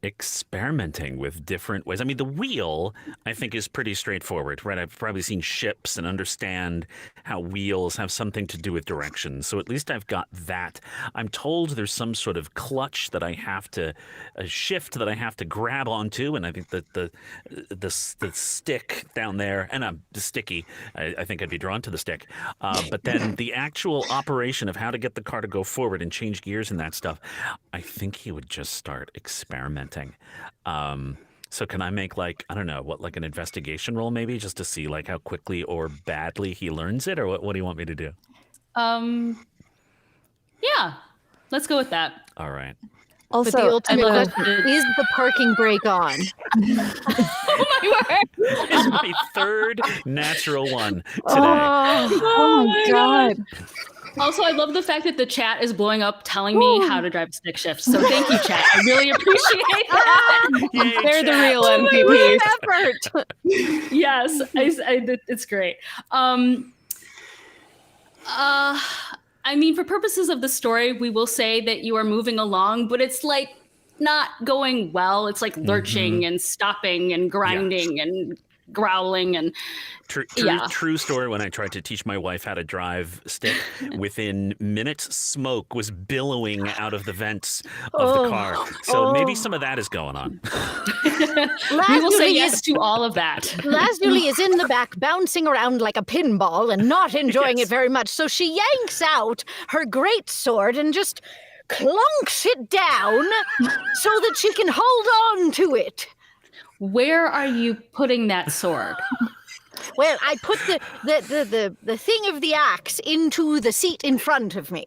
experimenting with different ways. I mean, the wheel, I think, is pretty straightforward, right? I've probably seen ships and understand how wheels have something to do with direction. So at least I've got that. I'm told there's some sort of clutch that I have to, a shift that I have to grab onto. And I think that the stick down there, and the sticky, I think I'd be drawn to the stick. But then the actual operation of how to get the car to go forward and change gears and that stuff, I think he would just start experimenting. So can I make like an investigation roll maybe just to see like how quickly or badly he learns it, or what do you want me to do? Yeah, let's go with that. All right. Also, But the ultimate I love question- is the parking brake on? Oh my word! This is my 3rd natural one today. Oh my god. Also, I love the fact that the chat is blowing up telling me how to drive a stick shift. So thank you, chat. I really appreciate that. Yay, They're the chat. real MVPs. Effort. Yes, it's great. I mean, for purposes of the story, we will say that you are moving along, but it's like not going well. It's like lurching and stopping and grinding and growling and True story. When I tried to teach my wife how to drive stick, within minutes, smoke was billowing out of the vents of the car. So maybe some of that is going on. we will say yes to all of that. Lazuli is in the back, bouncing around like a pinball and not enjoying it very much. So she yanks out her great sword and just clunks it down so that she can hold on to it. Where are you putting that sword? Well, I put the thing of the axe into the seat in front of me.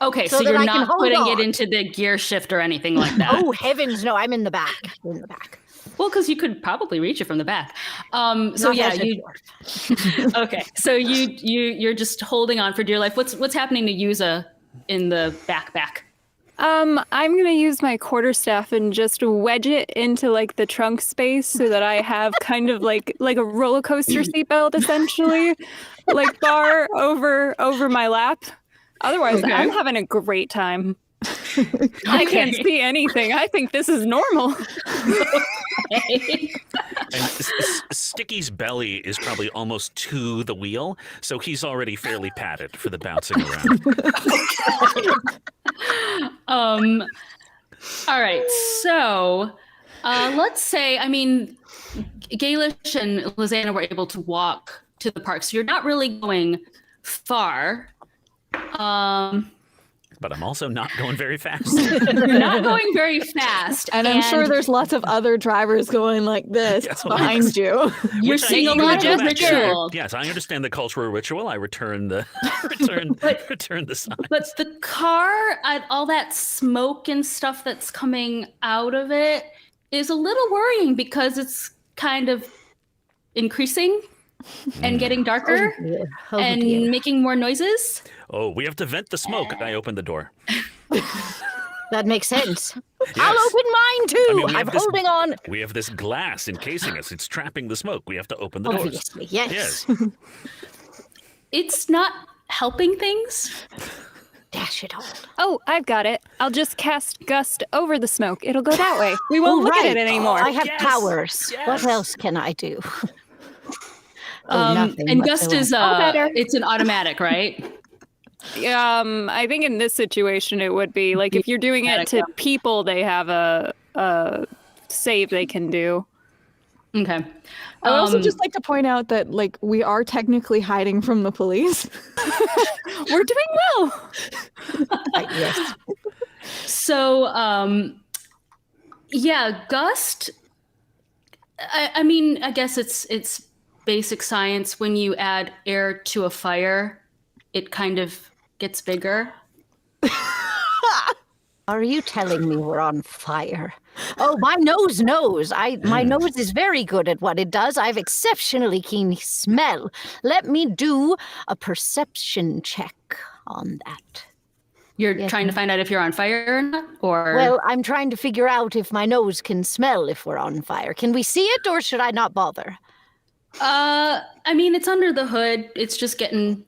Okay, So so that you're I can not hold putting on. it into the gear shift or anything like that. Oh, heavens, no, I'm in the back. In the back. Well, because you could probably reach it from the back. So Not yeah, as a you. dwarf. Okay, so you're just holding on for dear life. What's happening to Yuza in the backpack? I'm gonna use my quarterstaff and just wedge it into like the trunk space so that I have kind of like a roller coaster seatbelt essentially, like bar over my lap. Otherwise, Okay. I'm having a great time. I can't see anything. I think this is normal. And Sticky's belly is probably almost to the wheel, so he's already fairly padded for the bouncing around. All right, so let's say, I mean, Gaelish and Lizana were able to walk to the park, so you're not really going far. but I'm also not going very fast. You're not going very fast. And I'm sure there's lots of other drivers going like this Yes. behind you. you're Which I seeing a eagerly lot go of back to. ritual. Yes, I understand the cultural ritual. I return the return the sign. But the car, all that smoke and stuff that's coming out of it is a little worrying because it's kind of increasing and getting darker and making more noises. Oh, we have to vent the smoke. I open the door. That makes sense. Yes. I'll open mine too. I mean, we I'm have this- holding on. We have this glass encasing us. It's trapping the smoke. We have to open the doors. Obviously, yes. It's not helping things. Dash it all. Oh, I've got it. I'll just cast Gust over the smoke. It'll go that way. We won't look at it anymore. I have Yes. powers. Yes. What else can I do? Nothing And Gust is better. it's an automatic, right? I think in this situation it would be like if you're doing it to people, they have a save they can do. Okay. I would also just like to point out that like we are technically hiding from the police. We're doing well. Yes. So yeah, Gust. I mean, I guess it's basic science. When you add air to a fire, it kind of gets bigger. Are you telling me we're on fire? Oh, my nose knows. My nose is very good at what it does. I have exceptionally keen smell. Let me do a perception check on that. You're trying to find out if you're on fire or not, or Well, I'm trying to figure out if my nose can smell if we're on fire. Can we see it, or should I not bother? I mean, it's under the hood. It's just getting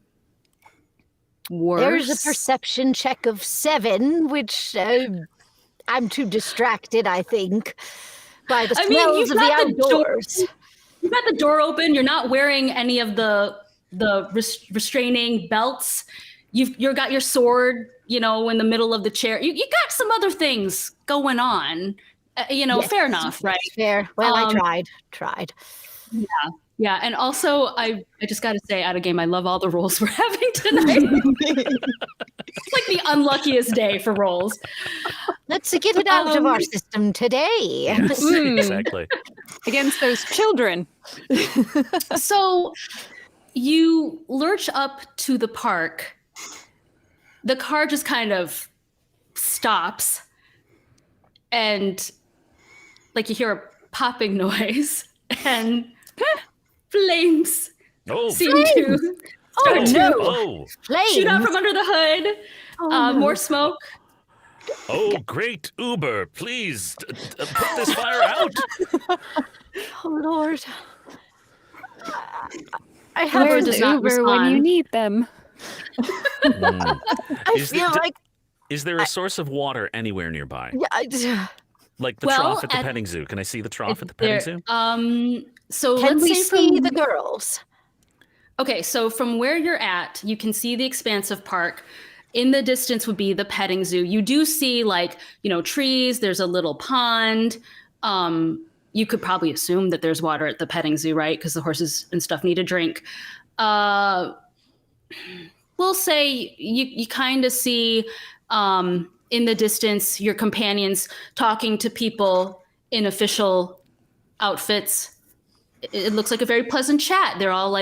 worse. There's a perception check of 7, which I'm too distracted, I think, by the I mean, smells you've of the got the door- outdoors. You've got the door open. You're not wearing any of the restraining belts. You've got your sword, in the middle of the chair. You got some other things going on. Yes. Fair enough, right? Fair. Well, I tried. Yeah, and also I just got to say, out of game, I love all the rolls we're having tonight. It's like the unluckiest day for rolls. Let's get it out of our system today. Yes, exactly. Against those children. So you lurch up to the park. The car just kind of stops, and like you hear a popping noise, and flames seem to start to Flames. shoot out from under the hood. More smoke. Oh, great Uber, please put this fire out. Oh, Lord. I have Uber Where's does not Uber when you respond. need them? I feel like Is there a source of water anywhere nearby? Like the Well, trough at the at- petting zoo? Can I see the trough at the petting zoo? So can let's we say see from the girls? Okay, so from where you're at, you can see the expansive park. In the distance would be the petting zoo. You do see trees, there's a little pond. You could probably assume that there's water at the petting zoo, right? Because the horses and stuff need a drink. We'll say you kind of see in the distance your companions talking to people in official outfits. It looks like a very pleasant chat. They're all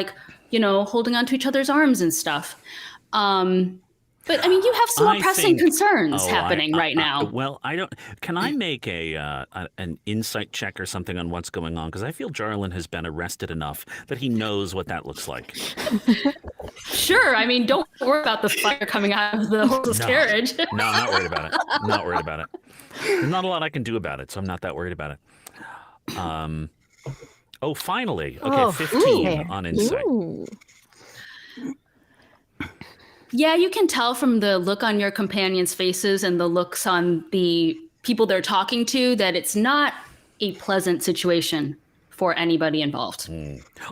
holding onto each other's arms and stuff. But I mean, you have some more pressing concerns happening right now. Well, I don't. Can I make an insight check or something on what's going on? Because I feel Jarlin has been arrested enough that he knows what that looks like. Sure. I mean, don't worry about the fire coming out of the horse's carriage. No, I'm not worried about it. Not worried about it. There's not a lot I can do about it, so I'm not that worried about it. Oh, finally. Okay, 15 on insight. Ooh. Yeah, you can tell from the look on your companions' faces and the looks on the people they're talking to that it's not a pleasant situation for anybody involved.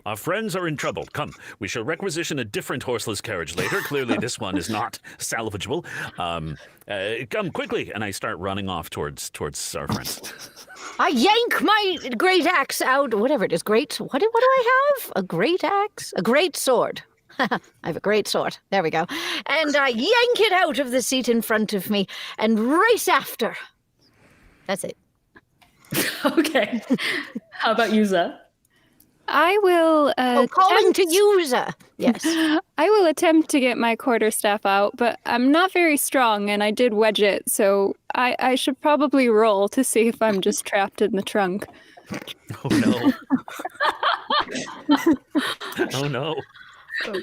Our friends are in trouble. Come, we shall requisition a different horseless carriage later. Clearly, this one is not salvageable. Come quickly, and I start running off towards our friends. I yank my great axe out. Whatever it is, great. What do I have? A great axe? A great sword. I have a great sword. There we go. And I yank it out of the seat in front of me and race after. That's it. Okay. How about Yuza? I will. Calling to user. Yes. I will attempt to get my quarterstaff out, but I'm not very strong, and I did wedge it, so I should probably roll to see if I'm just trapped in the trunk. Oh no. Oh no.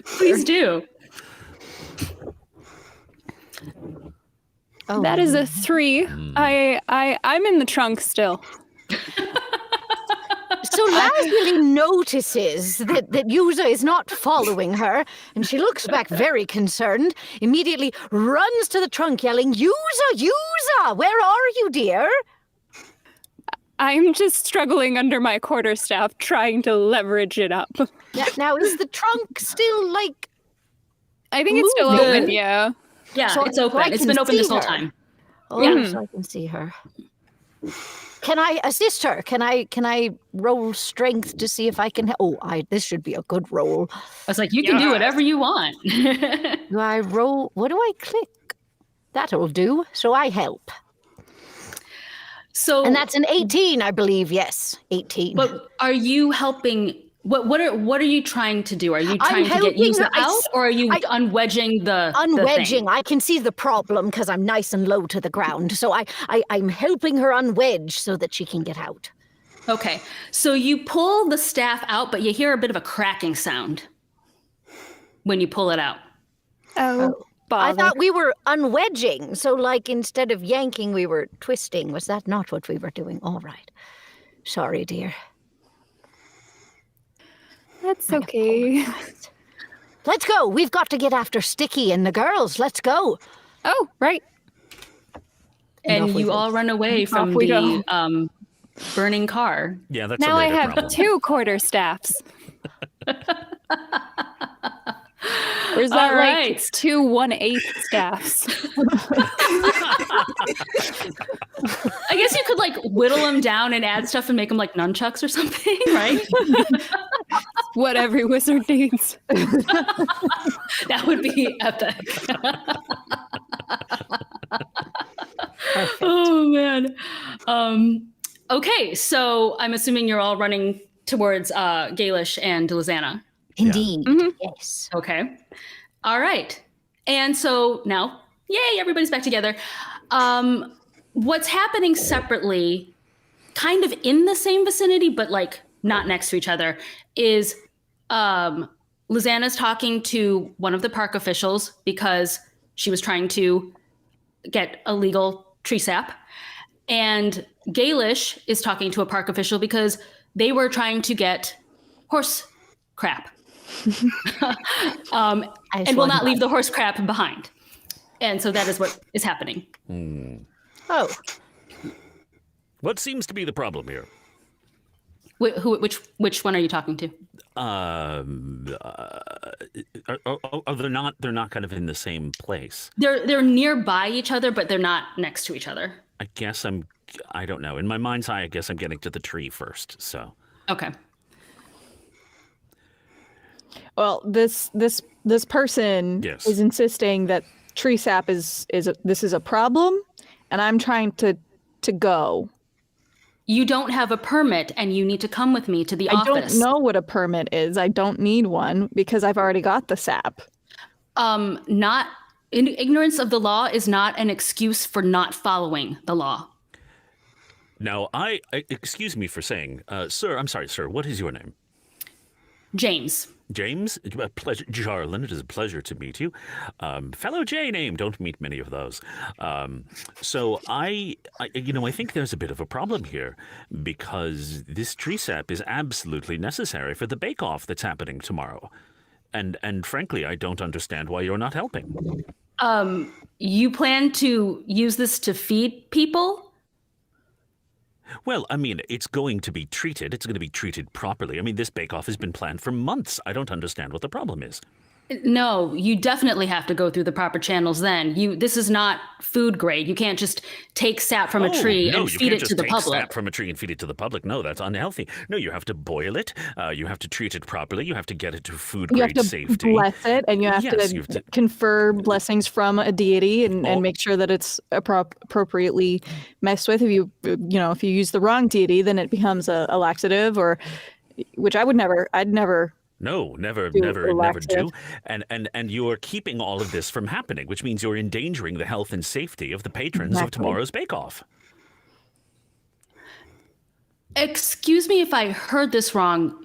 Please do. Oh, That is a 3. I'm in the trunk still. So Lazuli notices that Yuza is not following her, and she looks back very concerned, immediately runs to the trunk yelling, Yuza, Yuza, where are you, dear? I'm just struggling under my quarterstaff, trying to leverage it up. Now, is the trunk still, like... I think it's still Moving. open, yeah. Yeah, So it's open. I It's can been open see this whole her. time. Oh, Yeah. so I can see her. Can I assist her? Can I roll strength to see if I can... this should be a good roll. I was like, you can do whatever you want. Do I roll... What do I click? That'll do. So I help. So, And that's an 18, I believe. Yes, 18. but are you helping? What are you trying to do? Are you I'm trying to get helping Yuza her. out, or are you I- unwedging the Unwedging, thing? I can see the problem because I'm nice and low to the ground. So I'm helping her unwedge so that she can get out. Okay, so you pull the staff out, but you hear a bit of a cracking sound when you pull it out. Oh, I bother. thought we were unwedging. So, like, instead of yanking, we were twisting. Was that not what we were doing? All right. Sorry, dear. That's okay. Let's go. We've got to get after Sticky and the girls. Let's go. Oh, right. And Off we you go. all run away from we the go. Burning car. Yeah, that's Now a I later have problem. 2 quarterstaffs. Or is that All like right. 2 1/8 staffs? I guess you could like whittle them down and add stuff and make them like nunchucks or something, right? What every wizard needs. That would be epic. Oh man. Okay, so I'm assuming you're all running towards Gaelish and Lizana. Indeed. Mhm. Yes. Okay. All right. And so now, yay, everybody's back together. What's happening separately, kind of in the same vicinity, but like not next to each other, is Lizana's talking to one of the park officials because she was trying to get a legal tree sap. And Gaelish is talking to a park official because they were trying to get horse crap. And will not leave the horse crap behind. And so that is what is happening. Oh, What seems to be the problem here? Which one are you talking to? Are they're not kind of in the same place. They're nearby each other, but they're not next to each other. I don't know. In my mind's eye, I guess I'm getting to the tree first. So Okay. Well, this person Yes. is insisting that tree sap is a problem, and I'm trying to go. You don't have a permit, and you need to come with me to the I office. don't know what a permit is. I don't need one because I've already got the sap. Not ignorance of the law is not an excuse for not following the law. now, excuse me for saying, sir. I'm sorry, sir. What is your name? James. James, a pleasure, Jarlin. It is a pleasure to meet you. Fellow J name, don't meet many of those. So I think there's a bit of a problem here because this tree sap is absolutely necessary for the bake-off that's happening tomorrow, and frankly, I don't understand why you're not helping. You plan to use this to feed people? Well, I mean, it's going to be treated. It's going to be treated properly. I mean, this bake-off has been planned for months. I don't understand what the problem is. No, you definitely have to go through the proper channels then. This is not food grade. You can't just take sap from a tree no, and you feed can't it just to the take public. sap from a tree and feed it to the public. No, that's unhealthy. No, you have to boil it. You have to treat it properly. You have to get it to food You have grade to safety. bless it, and you have, Yes, to you have to- confer blessings from a deity and make sure that it's appropriately messed with. If you use the wrong deity, then it becomes a laxative, or which I'd never. No, never Do do. laxative. And you're keeping all of this from happening, which means you're endangering the health and safety of the patrons of Exactly. tomorrow's bake-off. Excuse me if I heard this wrong.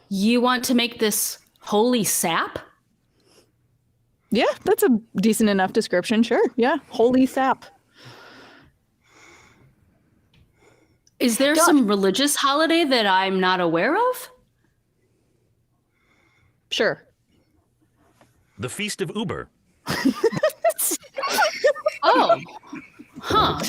You want to make this holy sap? Yeah, that's a decent enough description. Sure. Yeah, holy sap. Is there some religious holiday that I'm not aware of? Sure. The Feast of Uber. Oh, huh.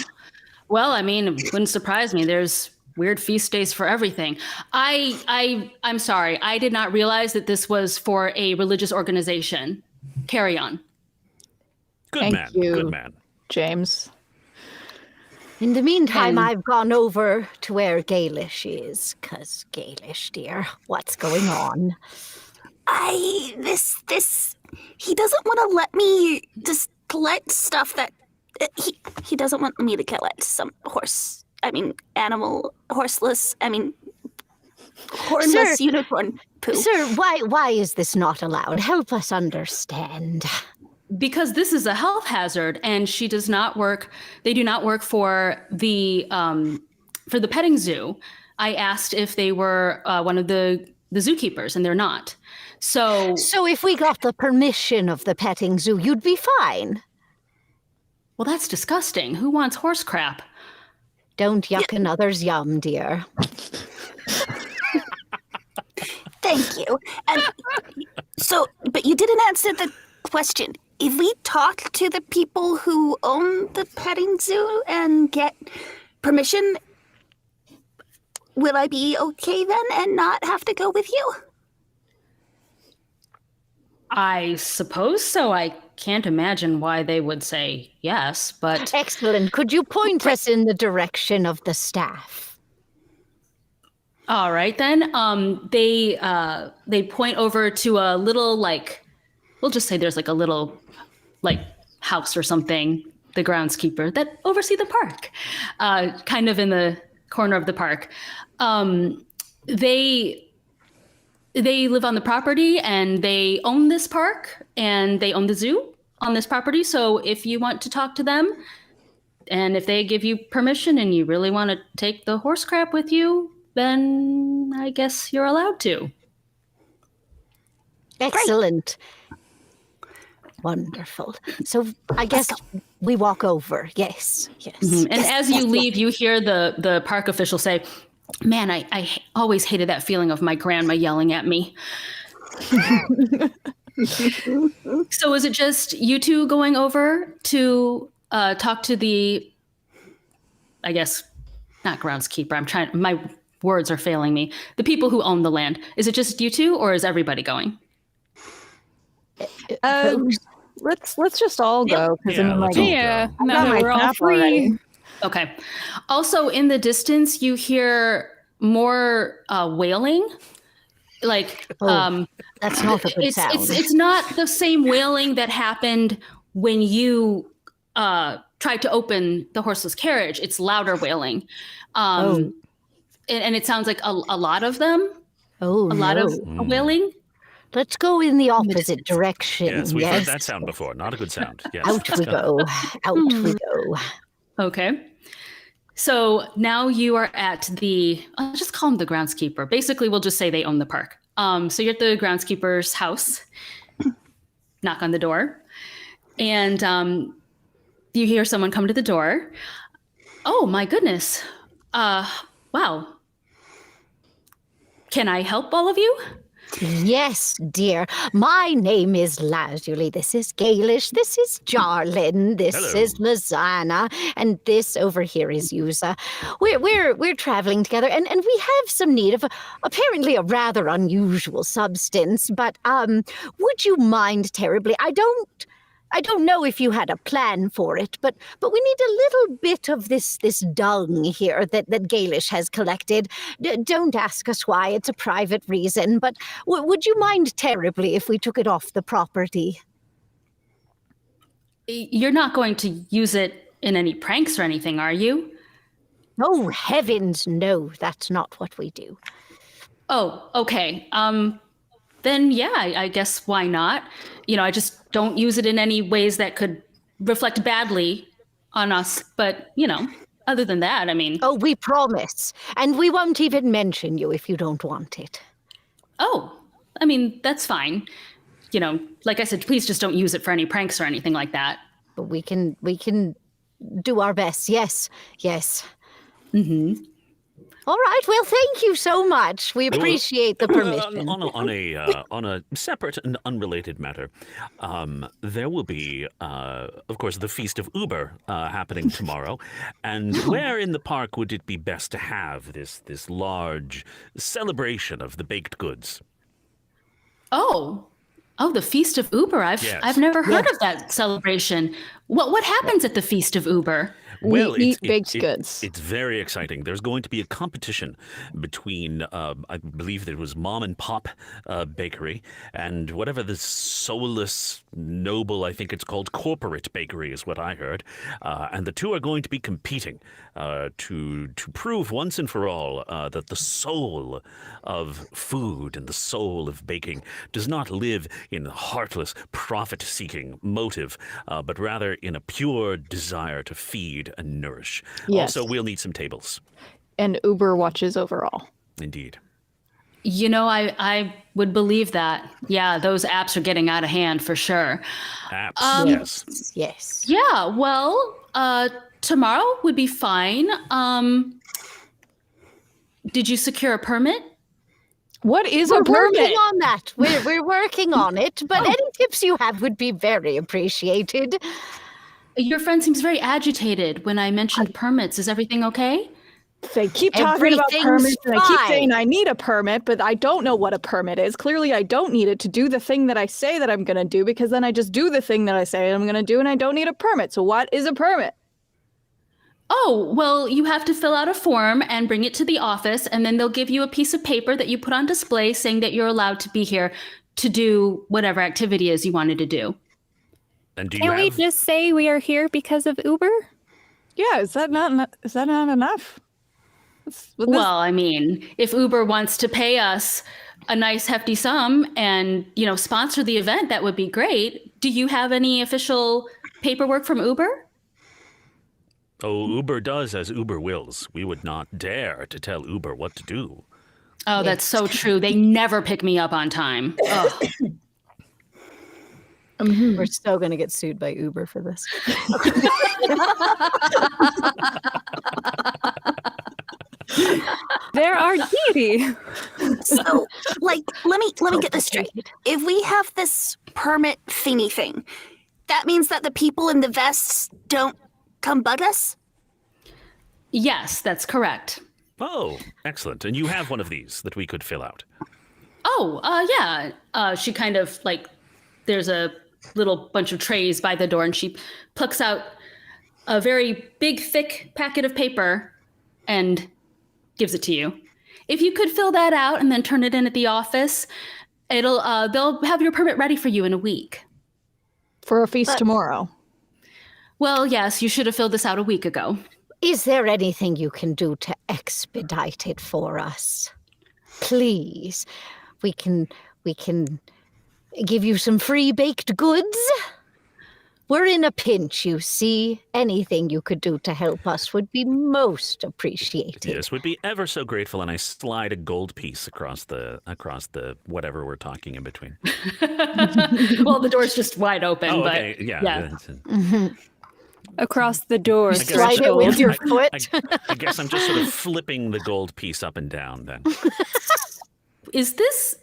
Well, I mean, it wouldn't surprise me. There's weird feast days for everything. I'm sorry. I did not realize that this was for a religious organization. Carry on. Thank you. Good man. James. In the meantime, And- I've gone over to where Gaelish is, 'cause Gaelish, dear, what's going on? He doesn't want to let me just collect stuff that he doesn't want me to collect some horseless, hornless Sir. unicorn poo. Sir, why is this not allowed? Help us understand. Because this is a health hazard, and she does not work. They do not work for the petting zoo. I asked if they were one of the zookeepers, and they're not. So So if we got the permission of the petting zoo, you'd be fine. well, that's disgusting. Who wants horse crap? Don't yuck another's yum, dear. Thank you. And but you didn't answer the question. If we talk to the people who own the petting zoo and get permission, will I be okay then and not have to go with you? I suppose so. I can't imagine why they would say yes, but Excellent. Could you point us in the direction of the staff? all right then. They point over to a little, like, we'll just say there's like a little like house or something, the groundskeeper that oversee the park, kind of in the corner of the park. They live on the property, and they own this park, and they own the zoo on this property. So if you want to talk to them, and if they give you permission and you really want to take the horse crap with you, then I guess you're allowed to. Excellent. Wonderful. So I guess we walk over. Yes. And as you leave, you hear the park official say, "Man, I always hated that feeling of my grandma yelling at me." So is it just you two going over to talk to the, I guess, not groundskeeper. My words are failing me. The people who own the land. Is it just you two, or is everybody going? Let's just all go, because Yeah, let's all Yeah, go. now got my that we're all map free. already. Okay. Also, in the distance, you hear more wailing. Like, That's not a good sound. it's not the same wailing that happened when you tried to open the horseless carriage. It's louder wailing, and it sounds like a lot of them. Oh, A lot of wailing. Let's go in the opposite direction. Yes, we've heard that sound before. Not a good sound. Yes. Out we go. Out we go. Okay. So now you are at I'll just call him the groundskeeper. Basically, we'll just say they own the park. So you're at the groundskeeper's house, knock on the door, and you hear someone come to the door. Oh, my goodness. Wow. Can I help all of you? Yes, dear. My name is Lazuli. This is Gaelish. This is Jarlin. This Hello. is Lizana. And this over here is Yuza. We're traveling together, and we have some need of apparently a rather unusual substance. But would you mind terribly? I don't know if you had a plan for it, but we need a little bit of this dung here that Gaelish has collected. Don't ask us why, it's a private reason, but would you mind terribly if we took it off the property? You're not going to use it in any pranks or anything, are you? Oh, heavens, no, that's not what we do. Oh, okay. Then yeah, I guess why not? I just don't use it in any ways that could reflect badly on us. But, other than that, I mean. Oh, we promise. And we won't even mention you if you don't want it. Oh, I mean, that's fine. Like I said, please just don't use it for any pranks or anything like that. But we can do our best. Yes. Mm-hmm. All right. Well, thank you so much. We appreciate the permission. On a separate and unrelated matter, there will be, of course, the Feast of Uber happening tomorrow. And where in the park would it be best to have this large celebration of the baked goods? Oh, the Feast of Uber. I've never heard of that celebration. What happens at the Feast of Uber? Well, we eat baked goods. It's very exciting. There's going to be a competition between, I believe it was Mom and Pop Bakery and whatever the soulless, noble, I think it's called, corporate bakery is what I heard. And the two are going to be competing to prove once and for all that the soul of food and the soul of baking does not live in a heartless, profit-seeking motive, but rather in a pure desire to feed and nourish. Yes. Also, we'll need some tables. And Uber watches overall. Indeed. I would believe that. Yeah, those apps are getting out of hand for sure. Apps, yes. Yes. Yeah, well, tomorrow would be fine. Did you secure a permit? What is We're a permit? working on that. We're working on it, but any tips you have would be very appreciated. Your friend seems very agitated when I mentioned permits. Is everything okay? They keep talking about Everything's permits, and I keep fine. saying I need a permit, but I don't know what a permit is. Clearly, I don't need it to do the thing that I say that I'm going to do, because then I just do the thing that I say I'm going to do, and I don't need a permit. So what is a permit? Oh, well, you have to fill out a form and bring it to the office, and then they'll give you a piece of paper that you put on display saying that you're allowed to be here to do whatever activity is you wanted to do. And do you Can we have... just say we are here because of Uber? Yeah, is that not enough? Well, I mean, if Uber wants to pay us a nice hefty sum and, sponsor the event, that would be great. Do you have any official paperwork from Uber? Oh, Uber does as Uber wills. We would not dare to tell Uber what to do. Oh, that's so true. They never pick me up on time. Ugh. We're still going to get sued by Uber for this. There are deity. So, let me get this straight. If we have this permit thingy thing, that means that the people in the vests don't come bug us? Yes, that's correct. Oh, excellent. And you have one of these that we could fill out. Oh, yeah. She kind of there's a little bunch of trays by the door, and she plucks out a very big, thick packet of paper and gives it to you. If you could fill that out and then turn it in at the office, they'll have your permit ready for you in a week. For a feast tomorrow. Well, yes, you should have filled this out a week ago. Is there anything you can do to expedite it for us? Please. We can give you some free baked goods. We're in a pinch, you see. Anything you could do to help us would be most appreciated. Yes, would be ever so grateful. And I slide a gold piece across the whatever we're talking in between. Well, the door's just wide open, Oh, but okay. Yeah. Across the door. I guess Slide it with your foot. I guess I'm just sort of flipping the gold piece up and down then. is this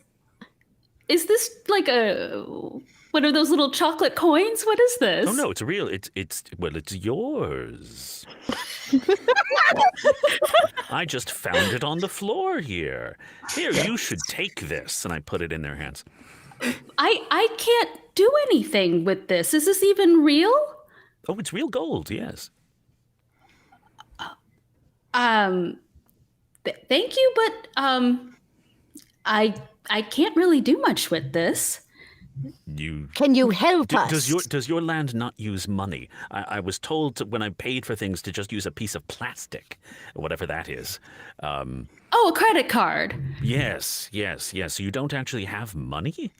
Is this like one of those little chocolate coins? What is this? Oh no, it's real. It's yours. I just found it on the floor here. Here, you should take this. And I put it in their hands. I can't do anything with this. Is this even real? Oh, it's real gold, yes. Thank you, but I can't really do much with this. Can you help us? Does your land not use money? I was told when I paid for things to just use a piece of plastic, whatever that is. Oh, a credit card. Yes. So you don't actually have money?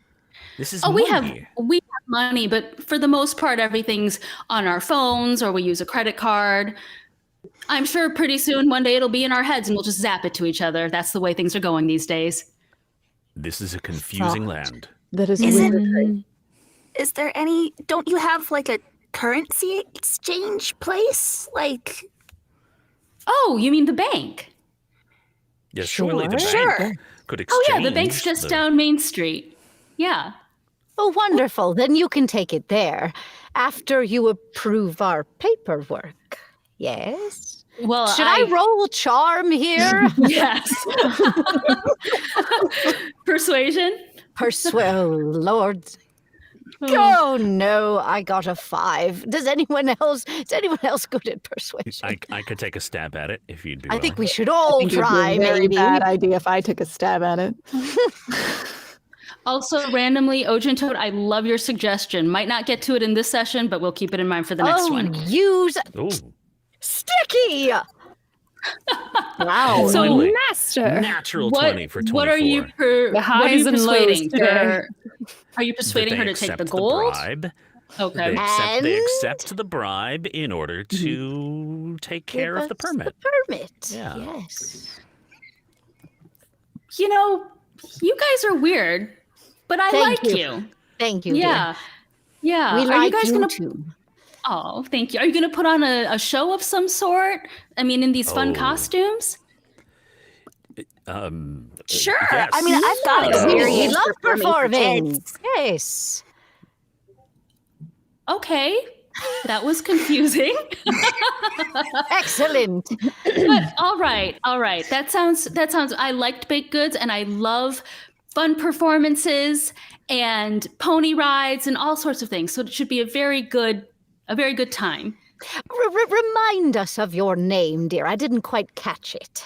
This is Oh, money. we have money, but for the most part, everything's on our phones or we use a credit card. I'm sure pretty soon, one day it'll be in our heads and we'll just zap it to each other. That's the way things are going these days. This is a confusing land. That is Is weird. Is there any? Don't you have like a currency exchange place? Like, Oh, you mean the bank? Yes, surely the Sure. bank could exchange. Oh, yeah, the bank's just down Main Street. Yeah. Oh, wonderful. Then you can take it there after you approve our paperwork. Yes? Well, Should I roll charm here? Yes. Persuasion? Oh, Lord. Oh, no, I got a 5. Does anyone else good at persuasion? I could take a stab at it if you'd be I willing. think we should all try, It'd be a very maybe. bad idea if I took a stab at it. Also, randomly, Ojin Toad, I love your suggestion. Might not get to it in this session, but we'll keep it in mind for the next one. Use Ooh, sticky. Wow. So, finally. Master. Natural 20 for 24. What are you The highs and lows persuading? today. Are you persuading her to take the gold? Bribe. Okay. They And- accept the bribe in order to take care of the Give us permit. The permit. Yeah. Yes. You know, you guys are weird, but I Thank like you. you. Thank you. Yeah. Yeah. Dear. We are like you guys gonna too. Oh, thank you. Are you gonna put on a show of some sort? I mean, in these fun Oh. costumes? sure. Yes. I mean, I've got Oh. We experience love performing for performing. kids. Yes. Okay. That was confusing. Excellent. But all right. That sounds I liked baked goods and I love fun performances and pony rides and all sorts of things. So it should be a very good time. Remind us of your name, dear. I didn't quite catch it.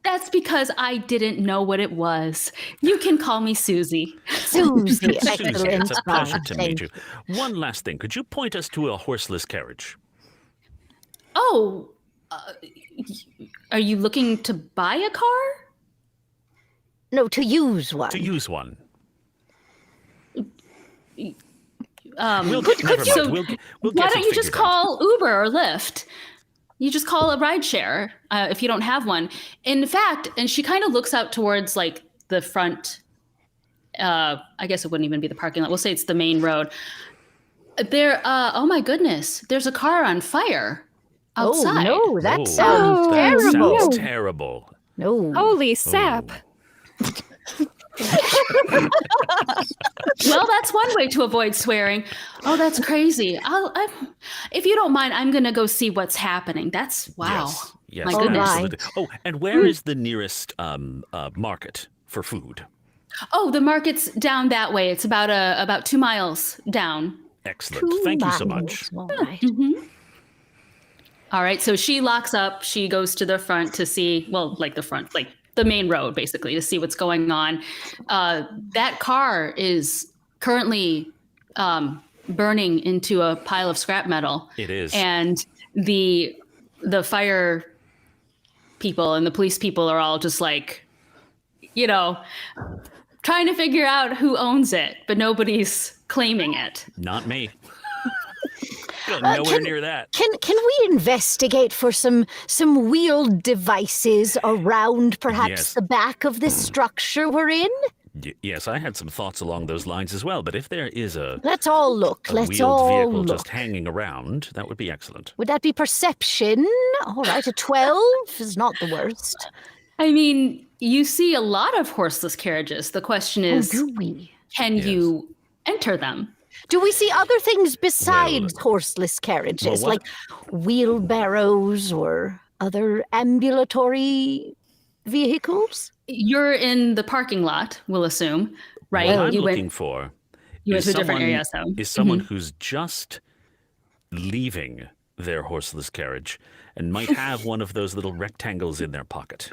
That's because I didn't know what it was. You can call me Susie. Susie. Susie, Excellent. it's a pleasure to Thank meet you. One last thing. Could you point us to a horseless carriage? Oh, are you looking to buy a car? No, to use one. To use one. Never Never so mind. We'll get why it don't you just figured out. call Uber or Lyft? You just call a rideshare if you don't have one. In fact, and she kind of looks out towards like the front. I guess it wouldn't even be the parking lot. We'll say it's the main road. There. Oh my goodness! There's a car on fire outside. Oh, no, that Oh, sounds that terrible. sounds terrible. No. Holy sap. Well, that's one way to avoid swearing. Oh, that's crazy. If you don't mind, I'm gonna go see what's happening. That's wow. Yes, My goodness. absolutely. Oh, and where is the nearest market for food? Oh, the market's down that way. It's about 2 miles down. Excellent. Thank you so much. All right. All right. So she locks up. She goes to the front to see, well, like the front, like the main road, basically, to see what's going on. That car is currently burning into a pile of scrap metal. It is. And the fire people and the police people are all just like, trying to figure out who owns it, but nobody's claiming it. Not me. Nowhere near that. Can we investigate for some wheeled devices around perhaps Yes. the back of this structure we're in? Yes, I had some thoughts along those lines as well. But if there is a Let's all look. Let's wheeled all vehicle look. just hanging around, that would be excellent. Would that be perception? All right, a 12 is not the worst. I mean, you see a lot of horseless carriages. The question is, Do we? can you enter them? Do we see other things besides horseless carriages, like wheelbarrows or other ambulatory vehicles? You're in the parking lot, we'll assume, right? What I'm you looking went, for you went is to a different area, so. is someone who's just leaving their horseless carriage and might have one of those little rectangles in their pocket.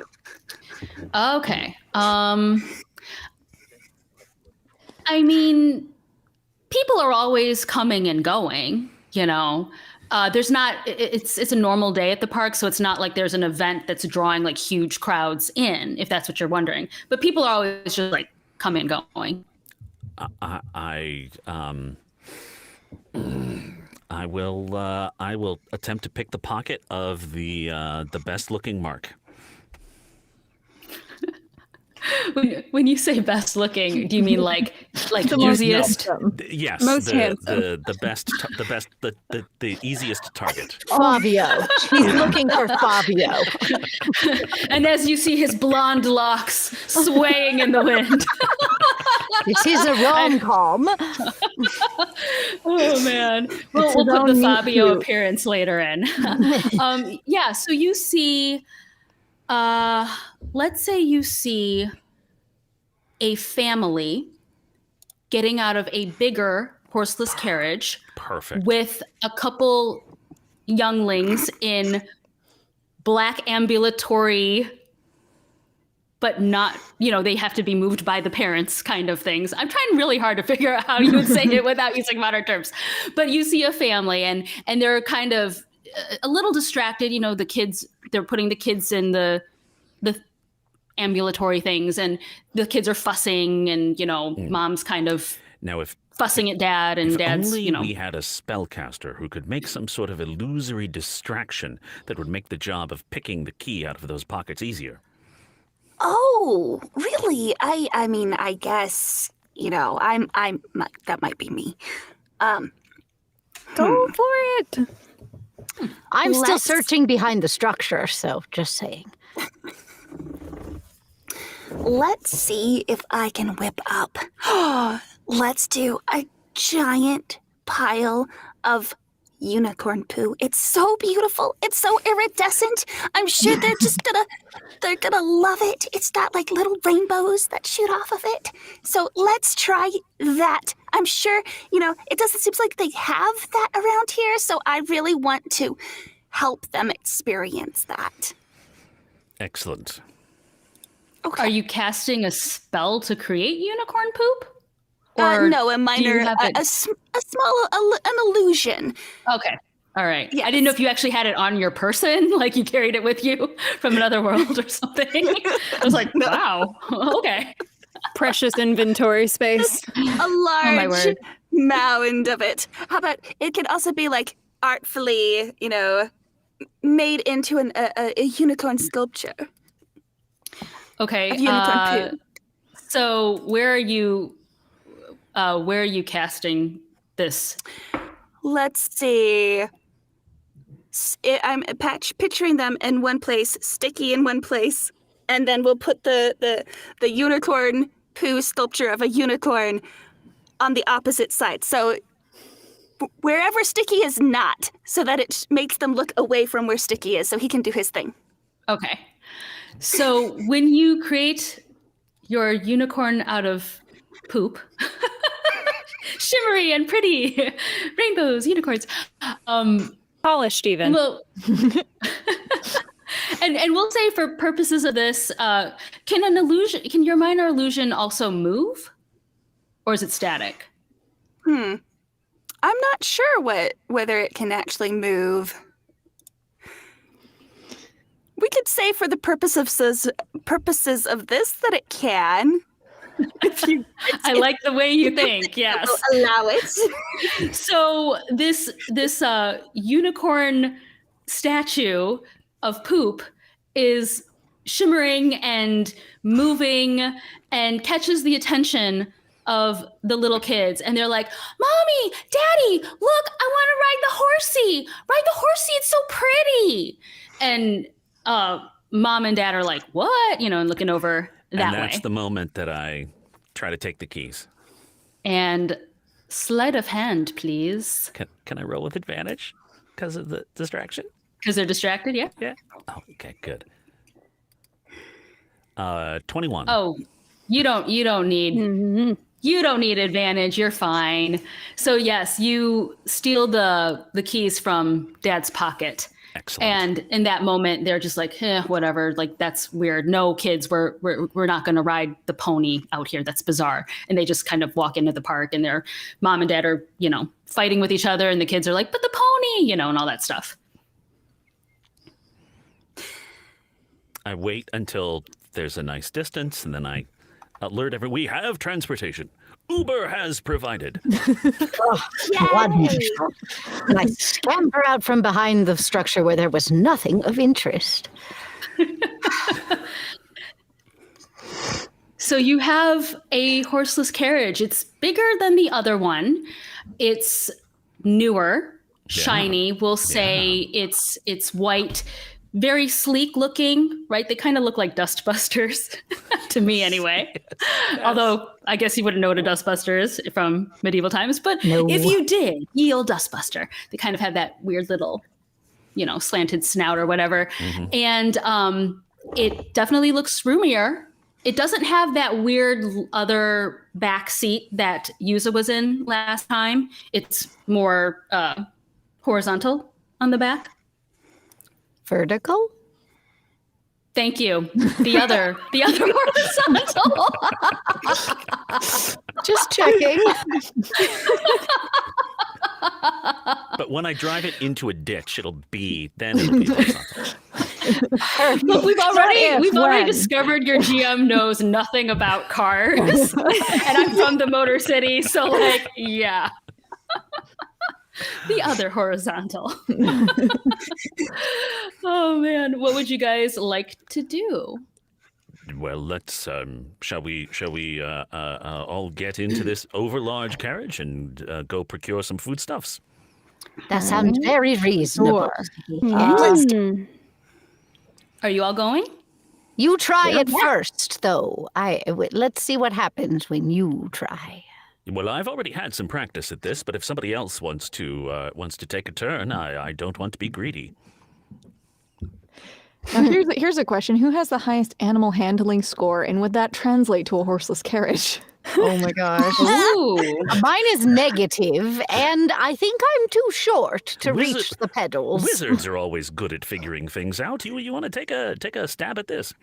Okay. I mean, people are always coming and going, you know. There's not, it's a normal day at the park, so it's not like there's an event that's drawing like huge crowds in, if that's what you're wondering. But people are always just like coming and going. I will attempt to pick the pocket of the best looking mark. When you say best looking, do you mean like the easiest? Yes, Most the handsome. the easiest target. Fabio. He's looking for Fabio. And as you see his blonde locks swaying in the wind. This is a rom-com. Oh man, we'll put the Fabio appearance later in. Yeah, so you see, let's say you see a family getting out of a bigger horseless carriage. Perfect. With a couple younglings in black ambulatory, but not, they have to be moved by the parents kind of things. I'm trying really hard to figure out how you would say it without using modern terms. But you see a family and they're kind of a little distracted. The kids, they're putting the kids in the ambulatory things and the kids are fussing and, mom's kind of fussing at dad and dad's, only we had a spellcaster who could make some sort of illusory distraction that would make the job of picking the key out of those pockets easier. Oh, really? I mean, I guess, I'm that might be me. Go for it. I'm still searching behind the structure, so just saying. Let's see if I can whip up. Let's do a giant pile of unicorn poo. It's so beautiful. It's so iridescent. I'm sure they're gonna love it. It's got like little rainbows that shoot off of it. So let's try that. I'm sure, it doesn't seem like they have that around here. So I really want to help them experience that. Excellent. Okay. Are you casting a spell to create unicorn poop? No, a minor, a small, an illusion. Okay. All right. Yes. I didn't know if you actually had it on your person, like you carried it with you from another world or something. I was like, wow. Okay. Precious inventory space. A large mound of it. How about it could also be like artfully, made into a unicorn sculpture. Okay. Of unicorn poo. So where are you casting this? Let's see. I'm picturing them in one place, sticky in one place, and then we'll put the unicorn poo sculpture of a unicorn on the opposite side. So wherever Sticky is not, so that it makes them look away from where Sticky is, so he can do his thing. Okay. So when you create your unicorn out of poop, shimmery and pretty rainbows, unicorns, Polished even. well, and we'll say for purposes of this, can your minor illusion also move, or is it static? I'm not sure whether it can actually move. We could say for the purposes of this that it can. I like the way you think. Yes. Allow it. So this unicorn statue of poop is shimmering and moving and catches the attention of the little kids, and they're like, "Mommy, Daddy, look! I want to ride the horsey. Ride the horsey! It's so pretty." And Mom and Dad are like, "What?" And looking over that way. And that's the moment that I try to take the keys. And sleight of hand, please. Can I roll with advantage because of the distraction? Because they're distracted, yeah? Yeah. Oh, okay, good. 21. Oh, you don't need you don't need advantage. You're fine. So yes, you steal the keys from Dad's pocket. Excellent. And in that moment, they're just like, whatever. Like, that's weird. No, kids, we're not going to ride the pony out here. That's bizarre. And they just kind of walk into the park, and their mom and dad are, fighting with each other. And the kids are like, but the pony, and all that stuff. I wait until there's a nice distance, and then I alert everyone. We have transportation. Uber has provided. Wonderful. And I scamper out from behind the structure where there was nothing of interest. So you have a horseless carriage. It's bigger than the other one. It's newer, shiny. We'll say it's white, very sleek looking, right? They kind of look like dustbusters to me anyway. Yes. Although I guess you wouldn't know what a dustbuster is from medieval times, but if you did, ye old dustbuster, they kind of have that weird little, slanted snout or whatever. Mm-hmm. And it definitely looks roomier. It doesn't have that weird other back seat that Yuza was in last time. It's more horizontal on the back. Vertical? Thank you. The other horizontal. Just checking. But when I drive it into a ditch, it'll be horizontal. Look, we've already discovered your GM knows nothing about cars, and I'm from the Motor City, so yeah. The other horizontal. Oh man, what would you guys like to do? Well, let's shall we all get into this overlarge carriage and go procure some foodstuffs? That sounds very reasonable. Are you all going? You try it first, though. Let's see what happens when you try. Well, I've already had some practice at this, but if somebody else wants to take a turn, I don't want to be greedy. Now, here's a question. Who has the highest animal handling score, and would that translate to a horseless carriage? Oh my gosh. Ooh. Mine is negative, and I think I'm too short to reach the pedals. Wizards are always good at figuring things out. You want to take a stab at this?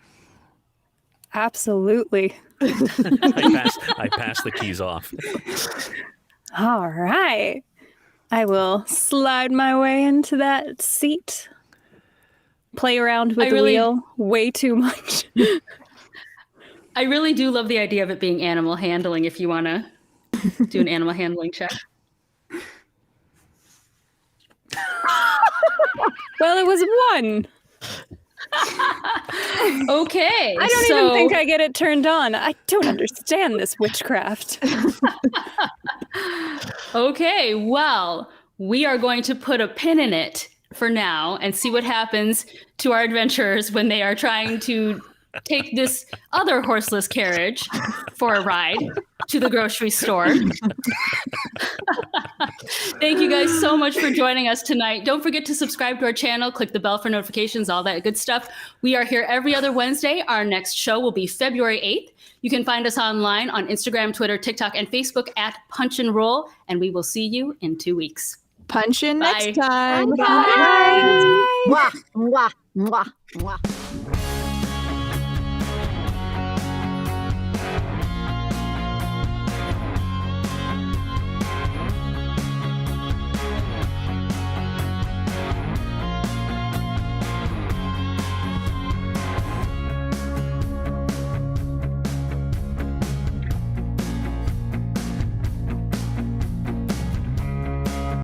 Absolutely. I pass the keys off. All right. I will slide my way into that seat. Play around with the wheel way too much. I really do love the idea of it being animal handling if you want to do an animal handling check. Well, it was 1. Okay. I don't even think I get it turned on. I don't understand this witchcraft. Okay, well, we are going to put a pin in it for now and see what happens to our adventurers when they are trying to take this other horseless carriage for a ride to the grocery store. Thank you guys so much for joining us tonight. Don't forget to subscribe to our channel, click the bell for notifications, all that good stuff. We are here every other Wednesday. Our next show will be February 8th. You can find us online on Instagram, Twitter, TikTok, and Facebook at Punch and Roll, and we will see you in 2 weeks. Punch in next time. Bye. Mwah, mwah, mwah, mwah.